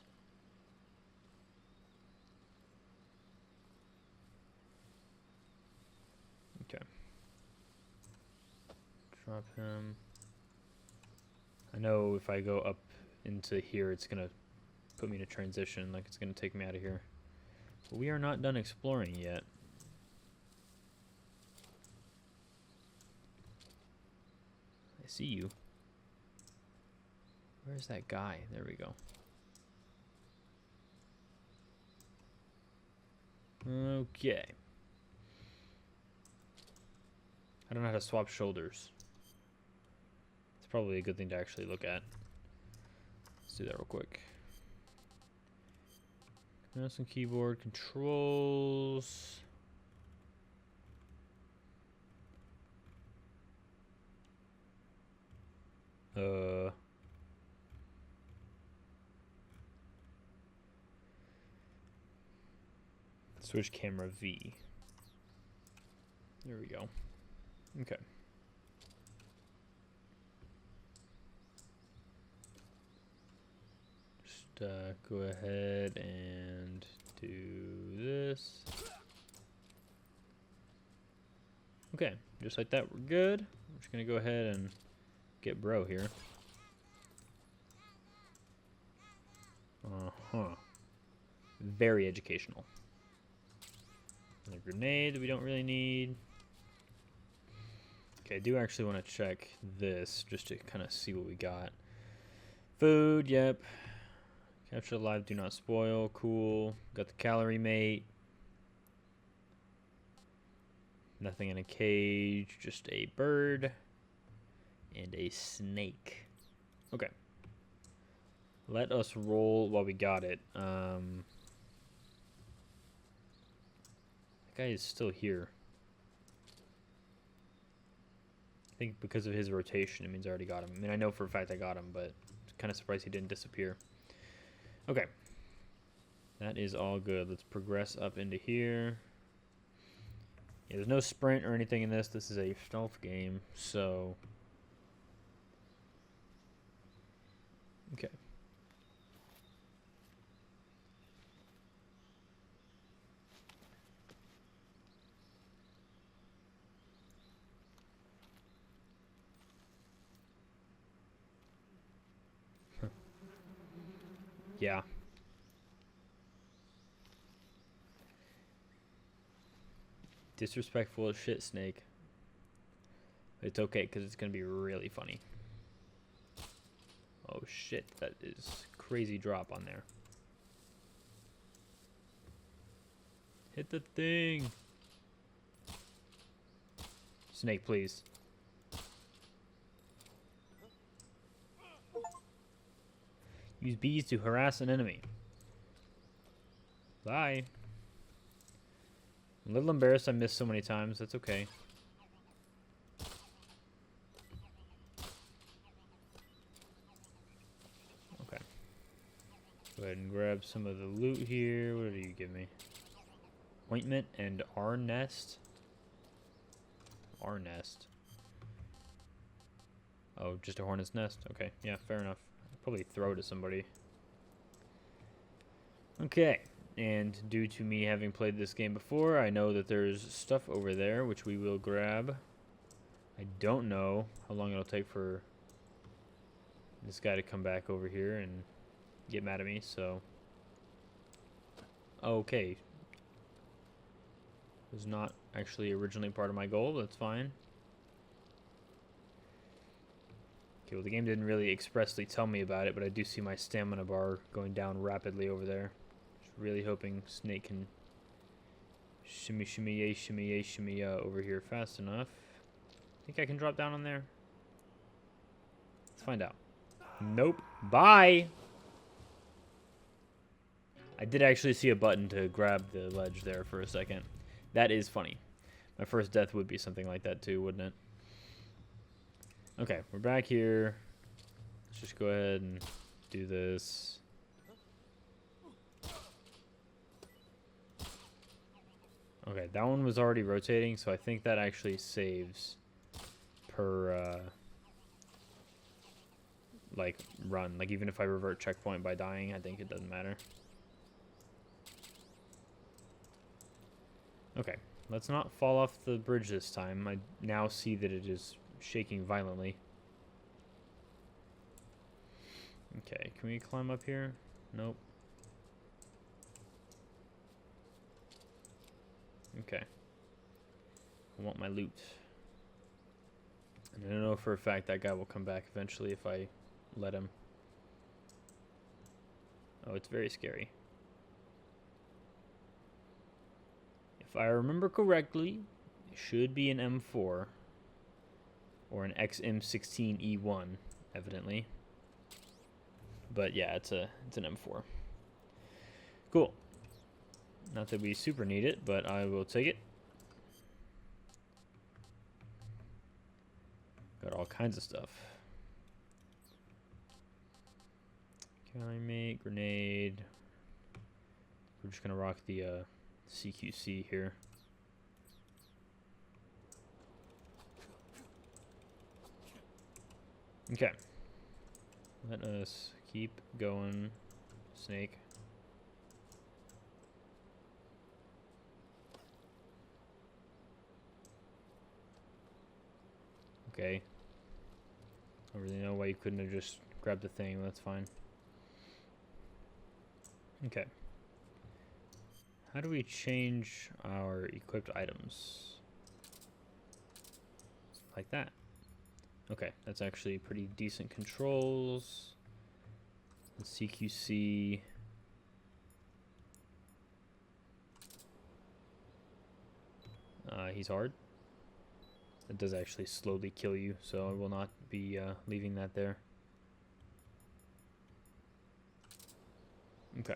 Okay. Drop him. I know if I go up into here, it's gonna put me in a transition, like it's gonna take me out of here. But we are not done exploring yet. I see you. Where's that guy? There we go. Okay. I don't know how to swap shoulders. It's probably a good thing to actually look at. Let's do that real quick. Mouse and keyboard controls. Switch camera V. There we go. Okay. Just go ahead and do this. Okay, just like that, we're good. I'm just gonna go ahead and get bro here. Uh-huh. Very educational. A grenade that we don't really need. Okay, I do actually want to check this just to kind of see what we got. Food, yep. Capture alive, do not spoil. Cool. Got the calorie mate. Nothing in a cage, just a bird and a snake. Okay. Let us roll while we got it. That guy is still here. I think because of his rotation, it means I already got him. I mean, I know for a fact I got him, but I'm kind of surprised he didn't disappear. Okay. That is all good. Let's progress up into here. Yeah, there's no sprint or anything in this. This is a stealth game, so... Okay. Yeah. Disrespectful as shit, Snake. It's okay, because it's going to be really funny. Oh shit, that is crazy drop on there. Hit the thing. Snake, please. Use bees to harass an enemy. Bye. I'm a little embarrassed I missed so many times. That's okay. Okay. Go ahead and grab some of the loot here. What do you give me? Ointment and our nest. Our nest. Oh, just a hornet's nest. Okay, yeah, fair enough. I'll probably throw it to somebody. Okay, and due to me having played this game before, I know that there's stuff over there, which we will grab. I don't know how long it'll take for this guy to come back over here and get mad at me, so... Okay. Was not actually originally part of my goal, that's fine. Okay, well the game didn't really expressly tell me about it, but I do see my stamina bar going down rapidly over there. Just really hoping Snake can shimmy shimmy yay shimmy over here fast enough. Think I can drop down on there? Let's find out. Nope. Bye! I did actually see a button to grab the ledge there for a second. That is funny. My first death would be something like that too, wouldn't it? Okay, we're back here. Let's just go ahead and do this. Okay, that one was already rotating, so I think that actually saves per, like, run. Like, even if I revert checkpoint by dying, I think it doesn't matter. Okay, let's not fall off the bridge this time. I now see that it is shaking violently. Okay, can we climb up here? Nope. Okay. I want my loot. And I don't know for a fact that guy will come back eventually if I let him. Oh, it's very scary. If I remember correctly, it should be an M4 or an XM16E1, evidently. But yeah, it's an M4. Cool. Not that we super need it, but I will take it. Got all kinds of stuff. Can I make grenade? We're just gonna rock the CQC here. Okay. Let us keep going, Snake. Okay. I don't really know why you couldn't have just grabbed the thing, but that's fine. Okay. How do we change our equipped items? Like that. Okay, that's actually pretty decent controls. The CQC. He's hard. It does actually slowly kill you, so I will not be leaving that there. Okay.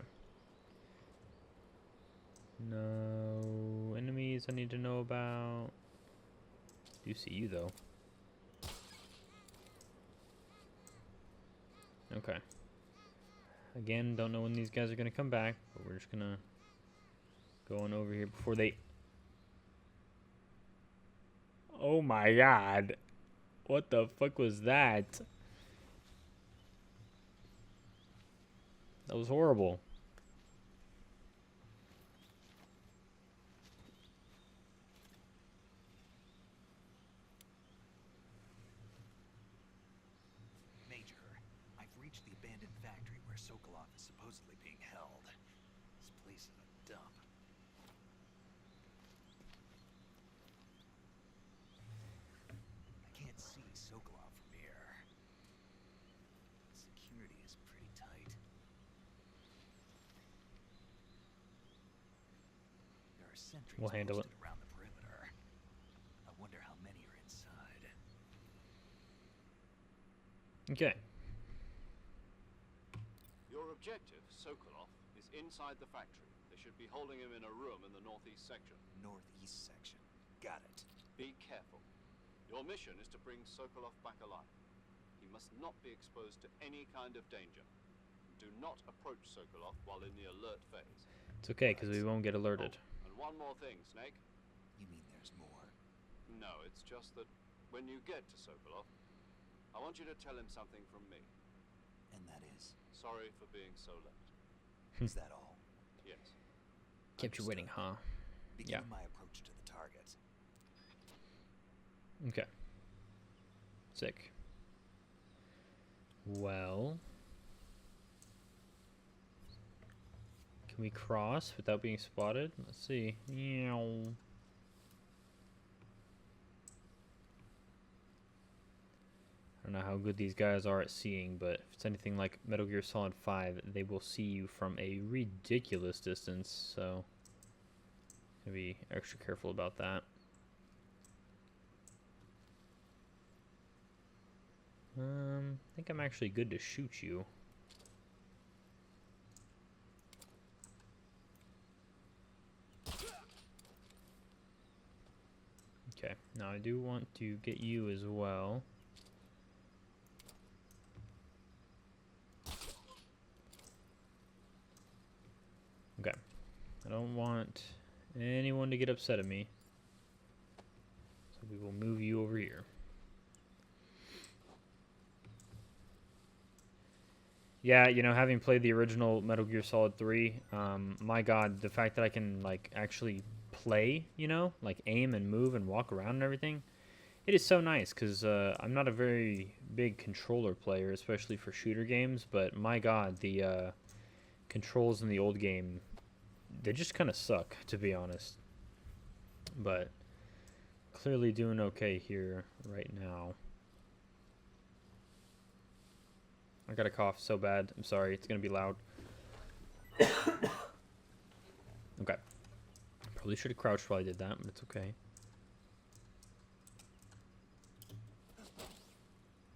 No enemies I need to know about. Do see you though. Okay. Again, don't know when these guys are gonna come back, but we're just gonna go on over here before they. Oh my god. What the fuck was that? That was horrible. Major, I've reached the abandoned factory where Sokolov is supposedly being held. This place is a dump. I can't see Sokolov from here. Security is pretty tight. There are sentries We'll handle it. posted around the perimeter. I wonder how many are inside. Okay. Your objective, Sokolov, is inside the factory. They should be holding him in a room in the northeast section. Northeast section. Got it. Be careful. Your mission is to bring Sokolov back alive. He must not be exposed to any kind of danger. Do not approach Sokolov while in the alert phase. It's okay, because we won't get alerted. Oh, and one more thing, Snake. You mean there's more? No, it's just that when you get to Sokolov, I want you to tell him something from me. And that is? Sorry for being so late. Is that all? Yes. Kept you waiting, huh? Begin my approach to the target. Okay. Sick. Well. Can we cross without being spotted? Let's see. Meow. I don't know how good these guys are at seeing, but if it's anything like Metal Gear Solid 5, they will see you from a ridiculous distance, so gotta be extra careful about that. I think I'm actually good to shoot you. Okay, now I do want to get you as well. Okay, I don't want anyone to get upset at me, so we will move you over here. Yeah, you know, having played the original Metal Gear Solid 3, my god, the fact that I can, like, actually play, you know, like aim and move and walk around and everything, it is so nice, because I'm not a very big controller player, especially for shooter games, but my god, the controls in the old game, they just kind of suck, to be honest. But clearly doing okay here right now. I got a cough so bad. I'm sorry. It's going to be loud. Okay. Probably should have crouched while I did that, but it's okay.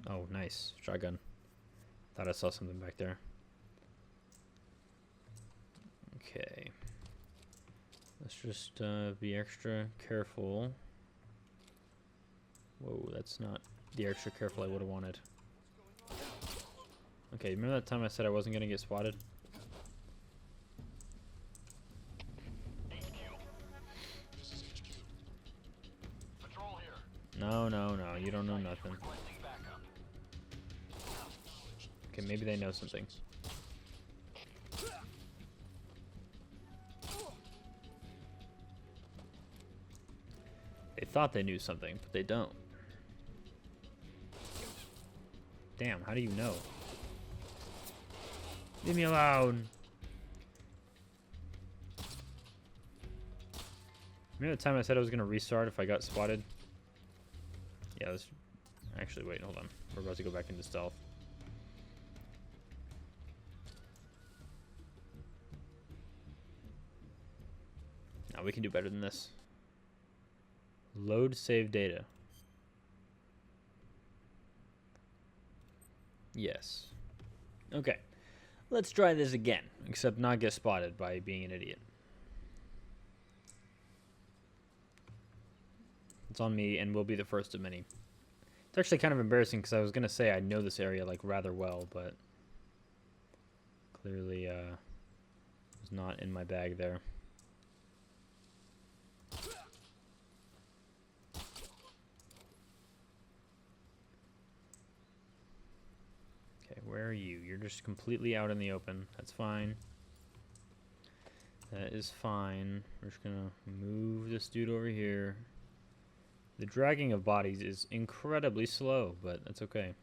Oh, nice. Shotgun. Thought I saw something back there. Okay. Let's just be extra careful. Whoa, that's not the extra careful I would have wanted. Okay, remember that time I said I wasn't going to get spotted? Patrol here. No, no, no, you don't know nothing. Requesting backup. Okay, maybe they know something. They thought they knew something, but they don't. Damn, how do you know? Leave me alone. Remember the time I said I was going to restart if I got spotted? Yeah, let's... Actually, wait, hold on. We're about to go back into stealth. Now we can do better than this. Load save data. Yes. Okay. Let's try this again, except not get spotted by being an idiot. It's on me, and will be the first of many. It's actually kind of embarrassing, because I was going to say I know this area, like, rather well, but... Clearly, was not in my bag there. Okay, where are you? You're just completely out in the open. That's fine. That is fine. We're just gonna move this dude over here. The dragging of bodies is incredibly slow, but that's okay.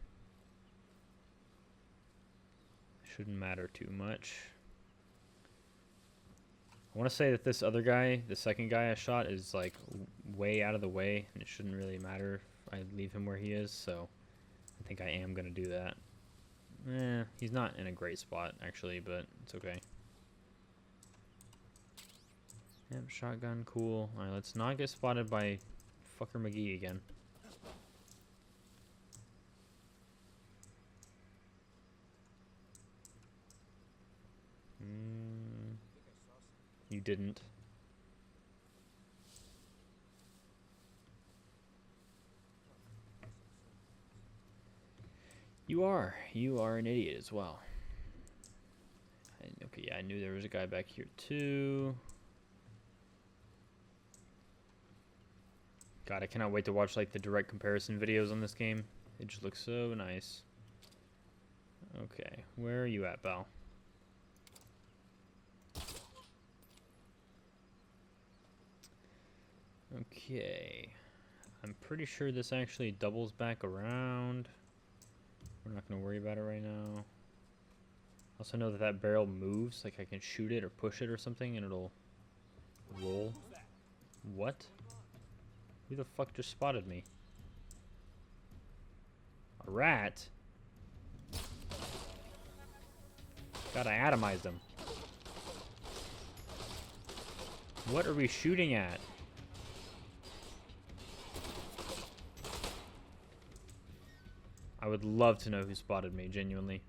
Shouldn't matter too much. I want to say that this other guy, the second guy I shot, is like way out of the way, and it shouldn't really matter if I leave him where he is, so I think I am gonna do that. He's not in a great spot, actually, but it's okay. Yep, shotgun, cool. Alright, let's not get spotted by fucker McGee again. You didn't. You are an idiot as well. Okay, yeah, I knew there was a guy back here too. God, I cannot wait to watch like the direct comparison videos on this game. It just looks so nice. Okay, where are you at, Val? Okay, I'm pretty sure this actually doubles back around. We're not going to worry about it right now. Also know that that barrel moves, like I can shoot it or push it or something and it'll roll. What? Who the fuck just spotted me? A rat? God, I atomized him. What are we shooting at? I would love to know who spotted me, genuinely.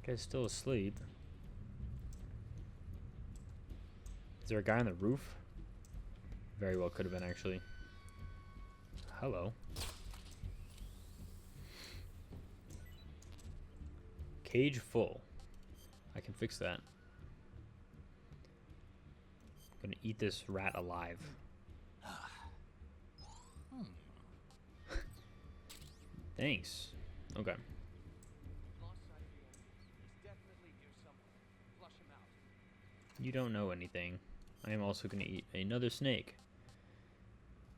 Guy's still asleep. Is there a guy on the roof? Very well could have been, actually. Hello. Cage full. I can fix that. I'm gonna eat this rat alive. Thanks. Okay. You don't know anything. I am also gonna eat another snake.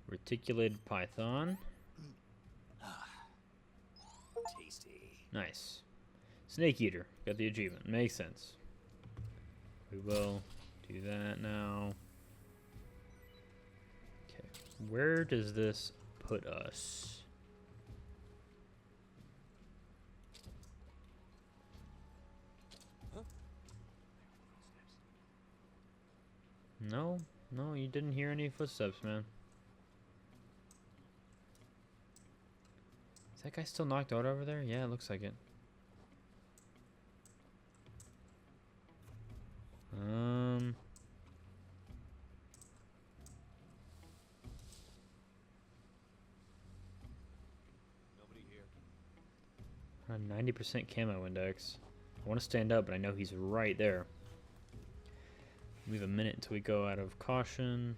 Reticulated python. Tasty. Nice. Snake eater. Got the achievement. Makes sense. We will do that now. Okay. Where does this put us? No, no, you didn't hear any footsteps, man. Is that guy still knocked out over there? Yeah, it looks like it. Nobody here. 90% camo index. I want to stand up, but I know he's right there. We have a minute until we go out of caution.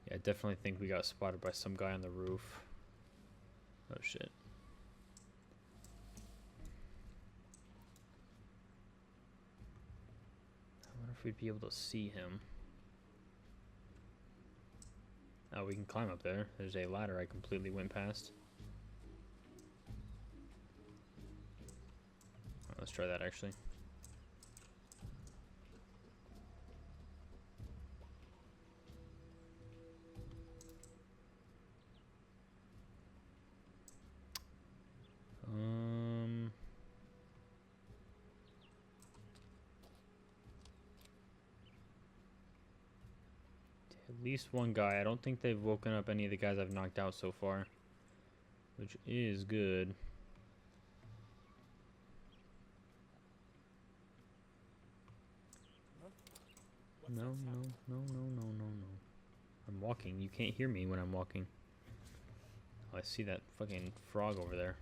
Yeah, I definitely think we got spotted by some guy on the roof. Oh shit. I wonder if we'd be able to see him. Oh, we can climb up there. There's a ladder I completely went past. Let's try that actually. At least one guy. I don't think they've woken up any of the guys I've knocked out so far, which is good. No. I'm walking. You can't hear me when I'm walking. Oh, I see that fucking frog over there.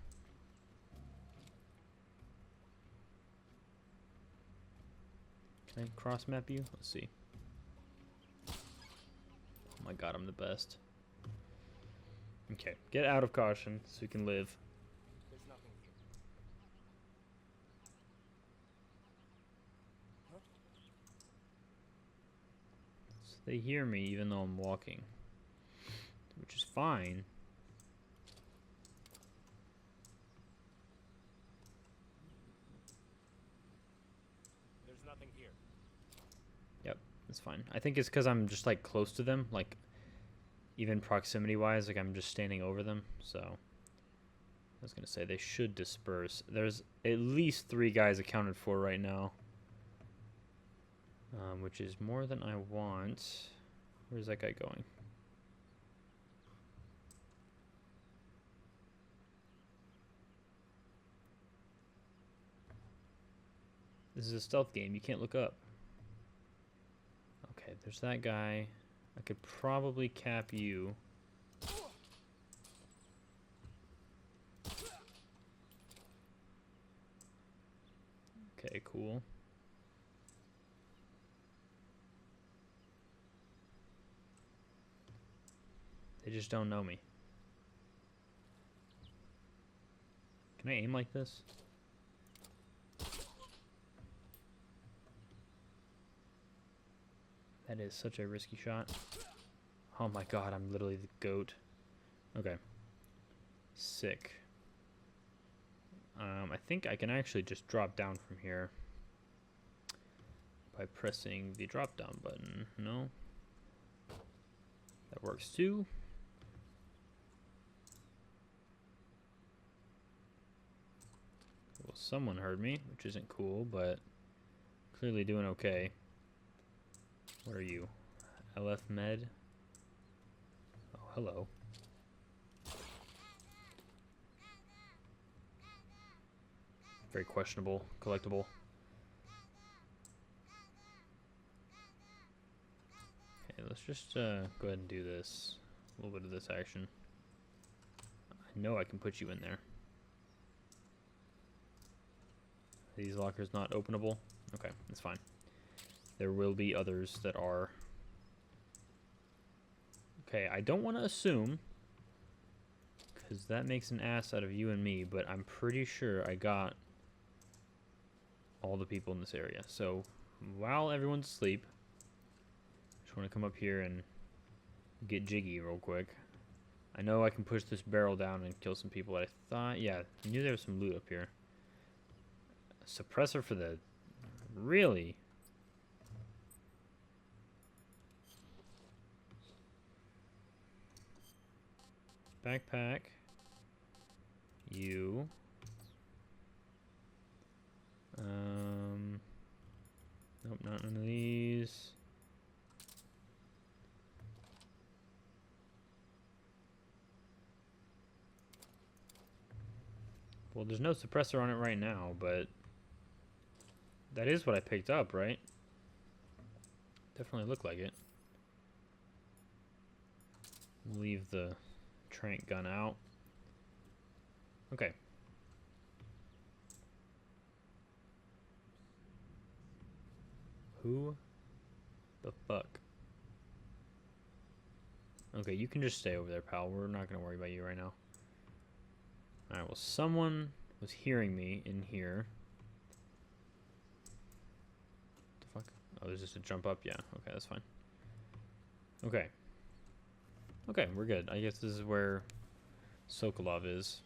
Can I cross map you? Let's see. Oh my god, I'm the best. Okay, get out of caution so we can live. There's nothing here. Huh? So they hear me even though I'm walking, which is fine. There's nothing here. Yep, that's fine. I think it's because I'm just like close to them, like even proximity wise, like I'm just standing over them. So I was gonna say they should disperse. There's at least 3 guys accounted for right now, which is more than I want. Where's that guy going? This is a stealth game. You can't look up. Okay, there's that guy. I could probably cap you. Okay, cool. They just don't know me. Can I aim like this? That is such a risky shot. Oh my god, I'm literally the goat. Okay. Sick. I think I can actually just drop down from here by pressing the drop down button. No? That works too. Well, someone heard me, which isn't cool, but clearly doing okay. What are you? LF Med? Oh, hello. Very questionable collectible. Okay, let's just go ahead and do this. A little bit of this action. I know I can put you in there. Are these lockers not openable? Okay, that's fine. There will be others that are. Okay, I don't want to assume, because that makes an ass out of you and me, but I'm pretty sure I got all the people in this area. So while everyone's asleep, just want to come up here and get jiggy real quick. I know I can push this barrel down and kill some people. I thought, yeah, I knew there was some loot up here. A suppressor for the... Really? Backpack. you. Nope, not none of these. Well, there's no suppressor on it right now, but that is what I picked up, right? Definitely looked like it. Leave the trank gun out. Okay. Who the fuck? Okay, you can just stay over there, pal. We're not gonna worry about you right now. Alright, well, someone was hearing me in here. What the fuck? Oh, there's just a jump up? Yeah, okay, that's fine. Okay. Okay, we're good. I guess this is where Sokolov is.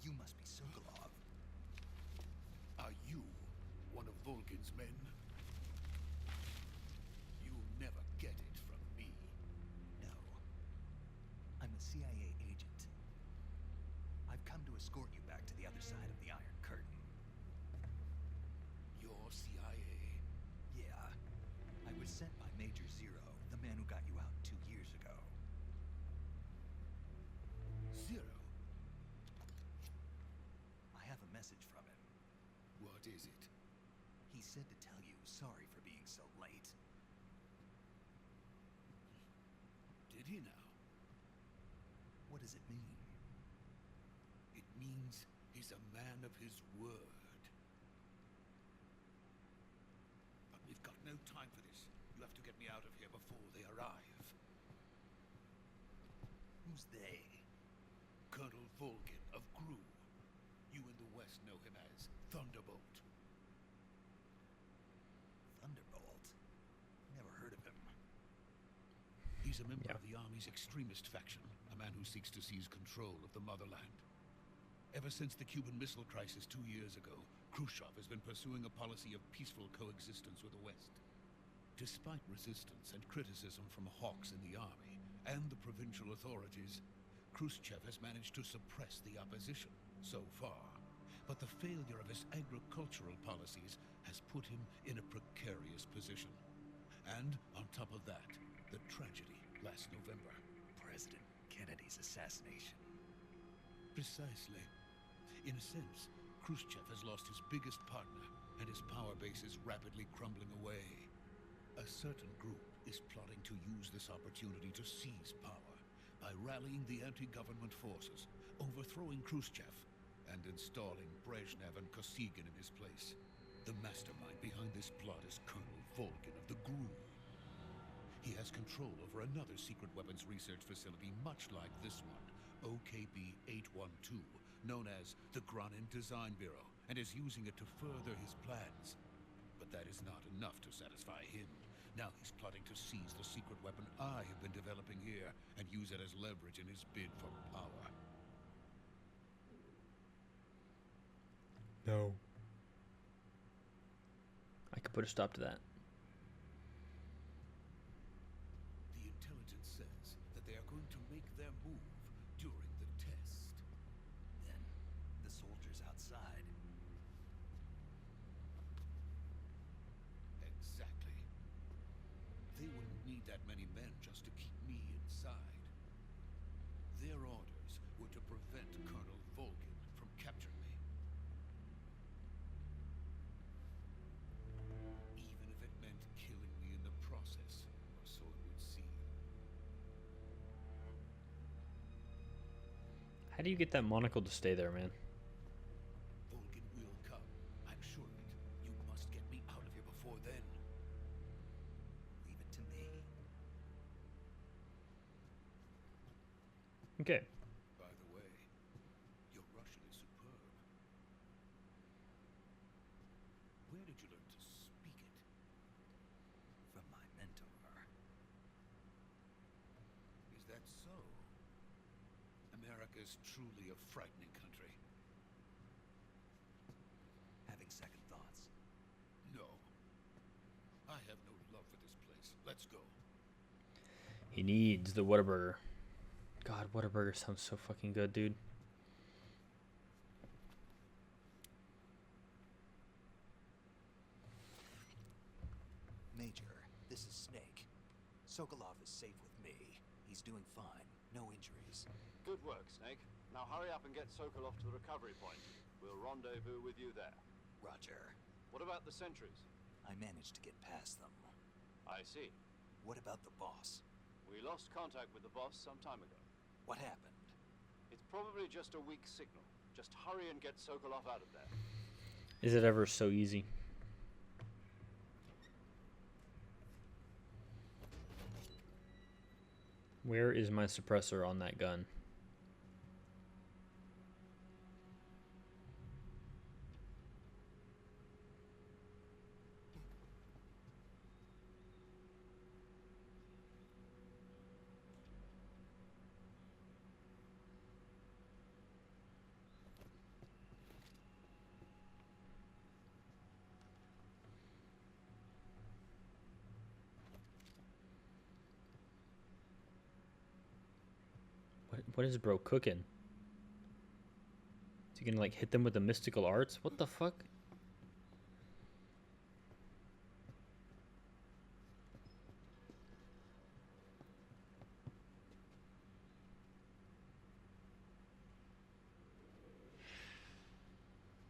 You must be Sokolov. Are you one of Volgin's men? You'll never get it from me. No. I'm a CIA agent. I've come to escort you back to the other side of the Iron Curtain. You're CIA? Yeah. I was sent by Major Zero, the man who got you out 2 years ago. Zero? I have a message from him. What is it? He said to tell you sorry for being so late. Did he now? What does it mean? It means he's a man of his word. But we've got no time for this. You have to get me out of here before they arrive. Who's they? Colonel Volgin of Gru. You in the West know him as Thunderbolt. Thunderbolt? Never heard of him. He's a member Yeah. of the Army's extremist faction, a man who seeks to seize control of the motherland. Ever since the Cuban Missile Crisis 2 years ago, Khrushchev has been pursuing a policy of peaceful coexistence with the West. Despite resistance and criticism from hawks in the army and the provincial authorities, Khrushchev has managed to suppress the opposition so far. But the failure of his agricultural policies has put him in a precarious position. And on top of that, the tragedy last November. President Kennedy's assassination. Precisely. In a sense, Khrushchev has lost his biggest partner, and his power base is rapidly crumbling away. A certain group is plotting to use this opportunity to seize power by rallying the anti-government forces, overthrowing Khrushchev, and installing Brezhnev and Kosygin in his place. The mastermind behind this plot is Colonel Volgin of the GRU. He has control over another secret weapons research facility much like this one, OKB-812, known as the Granin Design Bureau, and is using it to further his plans. But that is not enough to satisfy him. Now he's plotting to seize the secret weapon I have been developing here and use it as leverage in his bid for power. No. I could put a stop to that. The intelligence says that they are going to make their move during the test. Then, the soldiers outside. Exactly. They wouldn't need that many men just to keep me inside. Their orders were to prevent Colonel Volgin from capturing me. Even if it meant killing me in the process, or so it would seem. How do you get that monocle to stay there, man? Volgin will come. I'm sure of it. You must get me out of here before then. Leave it to me. Okay. By the way, your Russian is superb. Where did you learn to speak it? From my mentor. so? America's truly a frightening country. Having second thoughts. No. I have no love for this place. Let's go. He needs the Whataburger. God, Whataburger sounds so fucking good, dude. Major, this is Snake. Sokolov is safe with me. He's doing fine. No injuries. Good work, Snake. Now hurry up and get Sokolov to the recovery point. We'll rendezvous with you there. Roger. What about the sentries? I managed to get past them. I see. What about the boss? We lost contact with the boss some time ago. What happened? It's probably just a weak signal. Just hurry and get Sokolov out of there. Is it ever so easy? Where is my suppressor on that gun? What is bro cooking? Is he gonna like hit them with the mystical arts? What the fuck?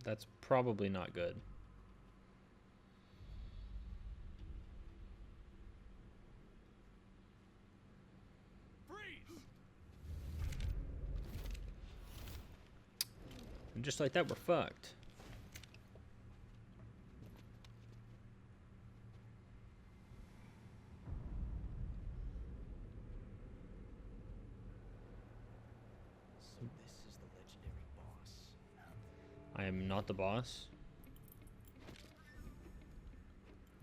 That's probably not good. And just like that, we're fucked. So this is the legendary boss. I am not the boss.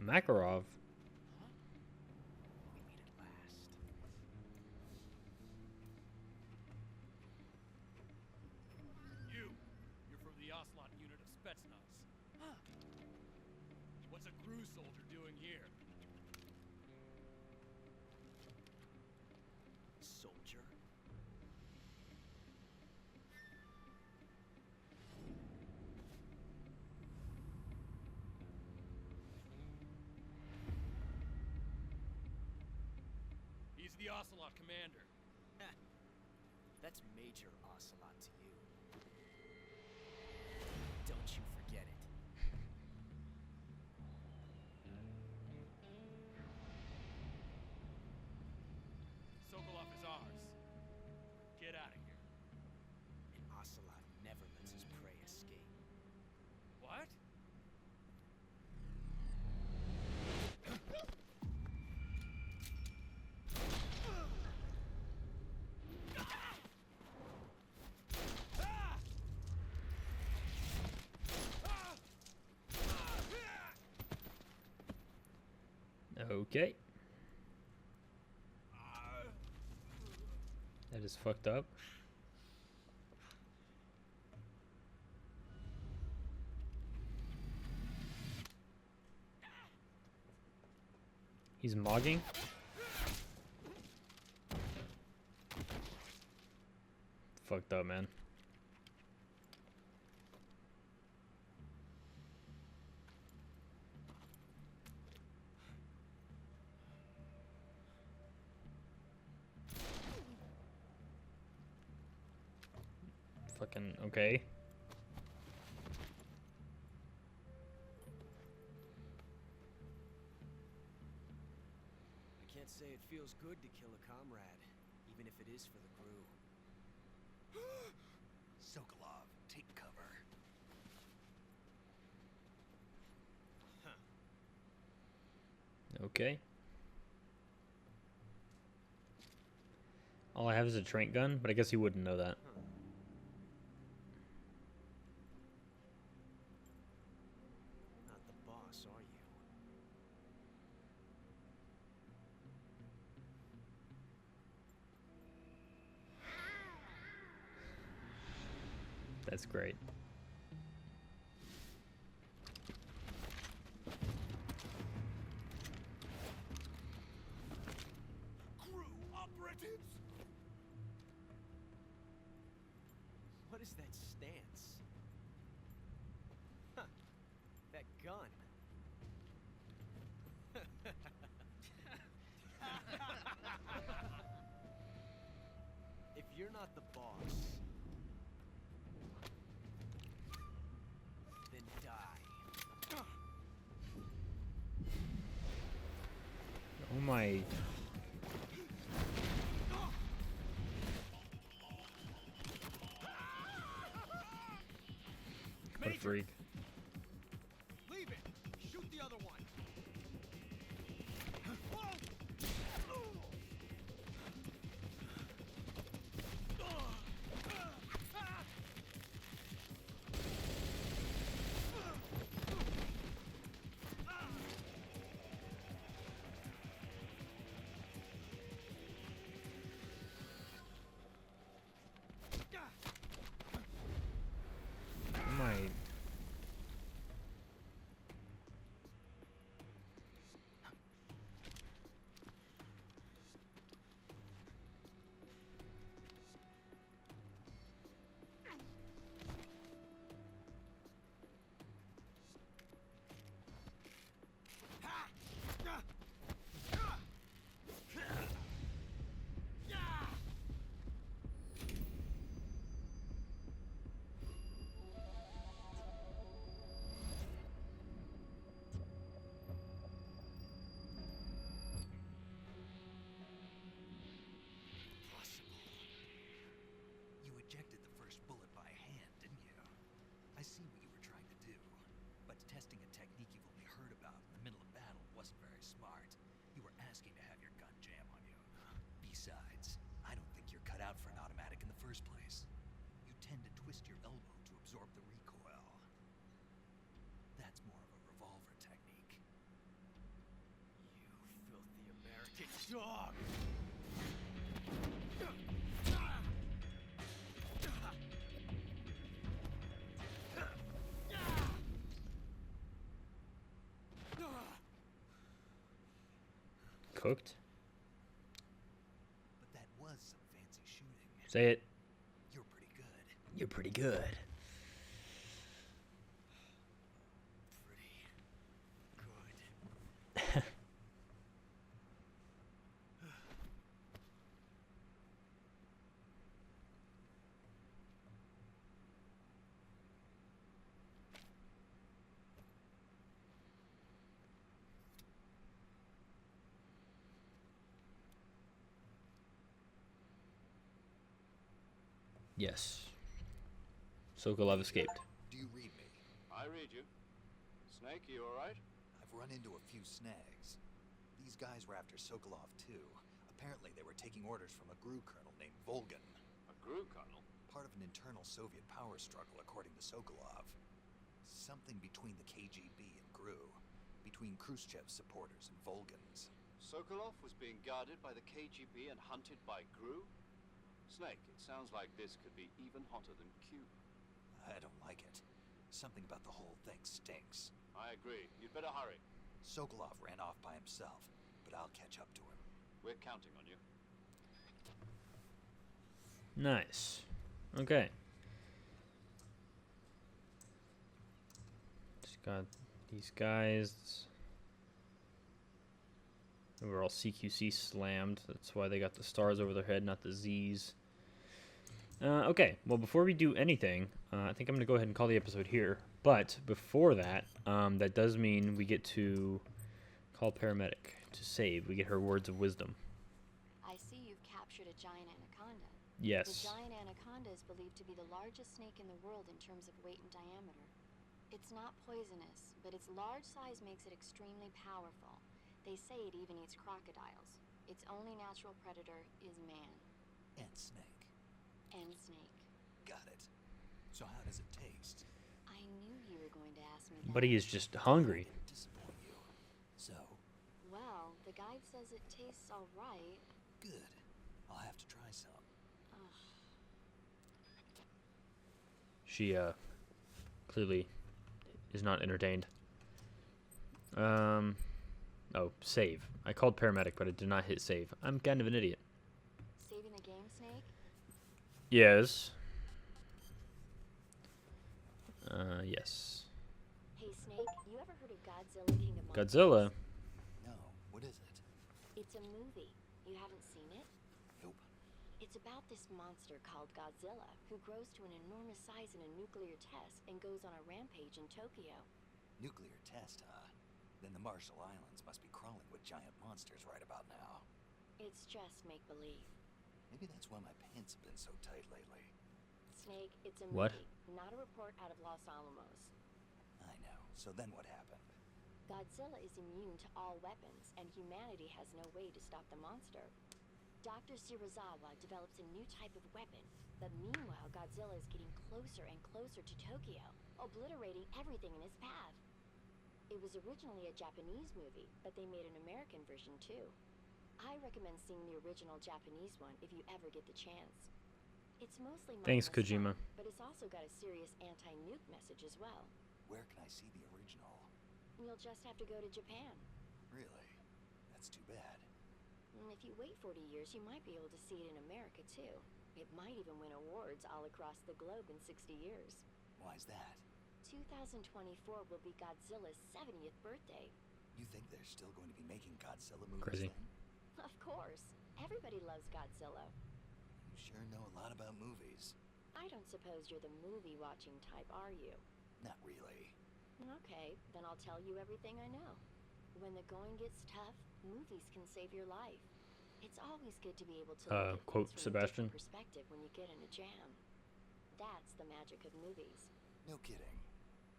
Makarov. We meet at last. You're from the Ocelot unit of Spetsnaz. What's a crew soldier doing here? Soldier? He's the Ocelot commander. That's Major Ocelot to you. Don't you forget it. Sokolov is ours. Get out of here. And Ocelot never lets his prey escape. What? Okay. That is fucked up. He's mogging. Fucked up, man. Fucking okay. I can't say it feels good to kill a comrade, even if it is for the crew. Sokolov, take cover. Okay. All I have is a trank gun, but I guess he wouldn't know that. Not the boss, are you? That's great. Crew operatives! What is that stance? Huh. That gun. If you're not the boss, then die. Oh my. What a freak. Leave it. Shoot the other one. Oh my. You ejected the first bullet by hand, didn't you? I see what you were trying to do. But testing a technique you've only heard about in the middle of battle wasn't very smart. You were asking to have your gun jam on you. Besides, I don't think you're cut out for an automatic in the first place. You tend to twist your elbow to absorb the recoil. That's more of a revolver technique. You filthy American dog! Cooked? But that was some fancy shooting. Say it. You're pretty good. You're pretty good. Pretty good. Yes. Sokolov escaped. Do you read me? I read you. Snake, you alright? I've run into a few snags. These guys were after Sokolov too. Apparently they were taking orders from a GRU colonel named Volgan. A GRU colonel? Part of an internal Soviet power struggle, according to Sokolov. Something between the KGB and GRU. Between Khrushchev's supporters and Volgan's. Sokolov was being guarded by the KGB and hunted by GRU? Snake, it sounds like this could be even hotter than Cuba. I don't like it. Something about the whole thing stinks. I agree. You'd better hurry. Sokolov ran off by himself, but I'll catch up to him. We're counting on you. Nice. Okay. Just got these guys. They were all CQC slammed. That's why they got the stars over their head, not the Z's. Okay, well, before we do anything, I think I'm going to go ahead and call the episode here. But before that, that does mean we get to call paramedic to save. We get her words of wisdom. I see you've captured a giant anaconda. Yes. The giant anaconda is believed to be the largest snake in the world in terms of weight and diameter. It's not poisonous, but its large size makes it extremely powerful. They say it even eats crocodiles. Its only natural predator is man. And snake. And snake. Got it. So how does it taste? I knew you were going to ask me that. But he is just hungry. Disappoint you. So? Well, the guide says it tastes all right. Good. I'll have to try some. She clearly is not entertained. Oh, save. I called paramedic, but I did not hit save. I'm kind of an idiot. Saving the game, Snake? Yes. Yes. Hey, Snake, you ever heard of Godzilla King of Monsters? Godzilla. No, what is it? It's a movie. You haven't seen it? Nope. It's about this monster called Godzilla, who grows to an enormous size in a nuclear test and goes on a rampage in Tokyo. Nuclear test, huh? Then the Marshall Islands must be crawling with giant monsters right about now. It's just make-believe. Maybe that's why my pants have been so tight lately. Snake, it's a What? movie, not a report out of Los Alamos. I know. So then what happened? Godzilla is immune to all weapons, and humanity has no way to stop the monster. Dr. Shirazawa develops a new type of weapon, but meanwhile Godzilla is getting closer and closer to Tokyo, obliterating everything in his path. It was originally a Japanese movie, but they made an American version too. I recommend seeing the original Japanese one if you ever get the chance. It's mostly Thanks, mindless Kojima. fun, but it's also got a serious anti-nuke message as well. Where can I see the original? You'll just have to go to Japan. Really? That's too bad. And if you wait 40 years, you might be able to see it in America too. It might even win awards all across the globe in 60 years. Why's that? 2024 will be Godzilla's 70th birthday. You think they're still going to be making Godzilla movies Crazy. then? Of course. Everybody loves Godzilla. You sure know a lot about movies. I don't suppose you're the movie-watching type, are you? Not really. Okay, then I'll tell you everything I know. When the going gets tough, movies can save your life. It's always good to be able to look at Quote things from Sebastian. a different perspective when you get in a jam. That's the magic of movies. No kidding.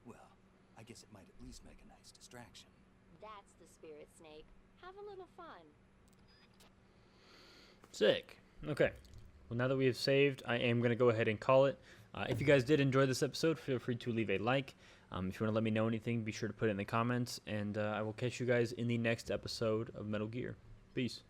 Well, I guess it might at least make a nice distraction. That's the spirit, Snake. Have a little fun. Sick. Okay. Well, now that we have saved, I am going to go ahead and call it. If you guys did enjoy this episode, feel free to leave a like. If you want to let me know anything, be sure to put it in the comments. And I will catch you guys in the next episode of Metal Gear. Peace.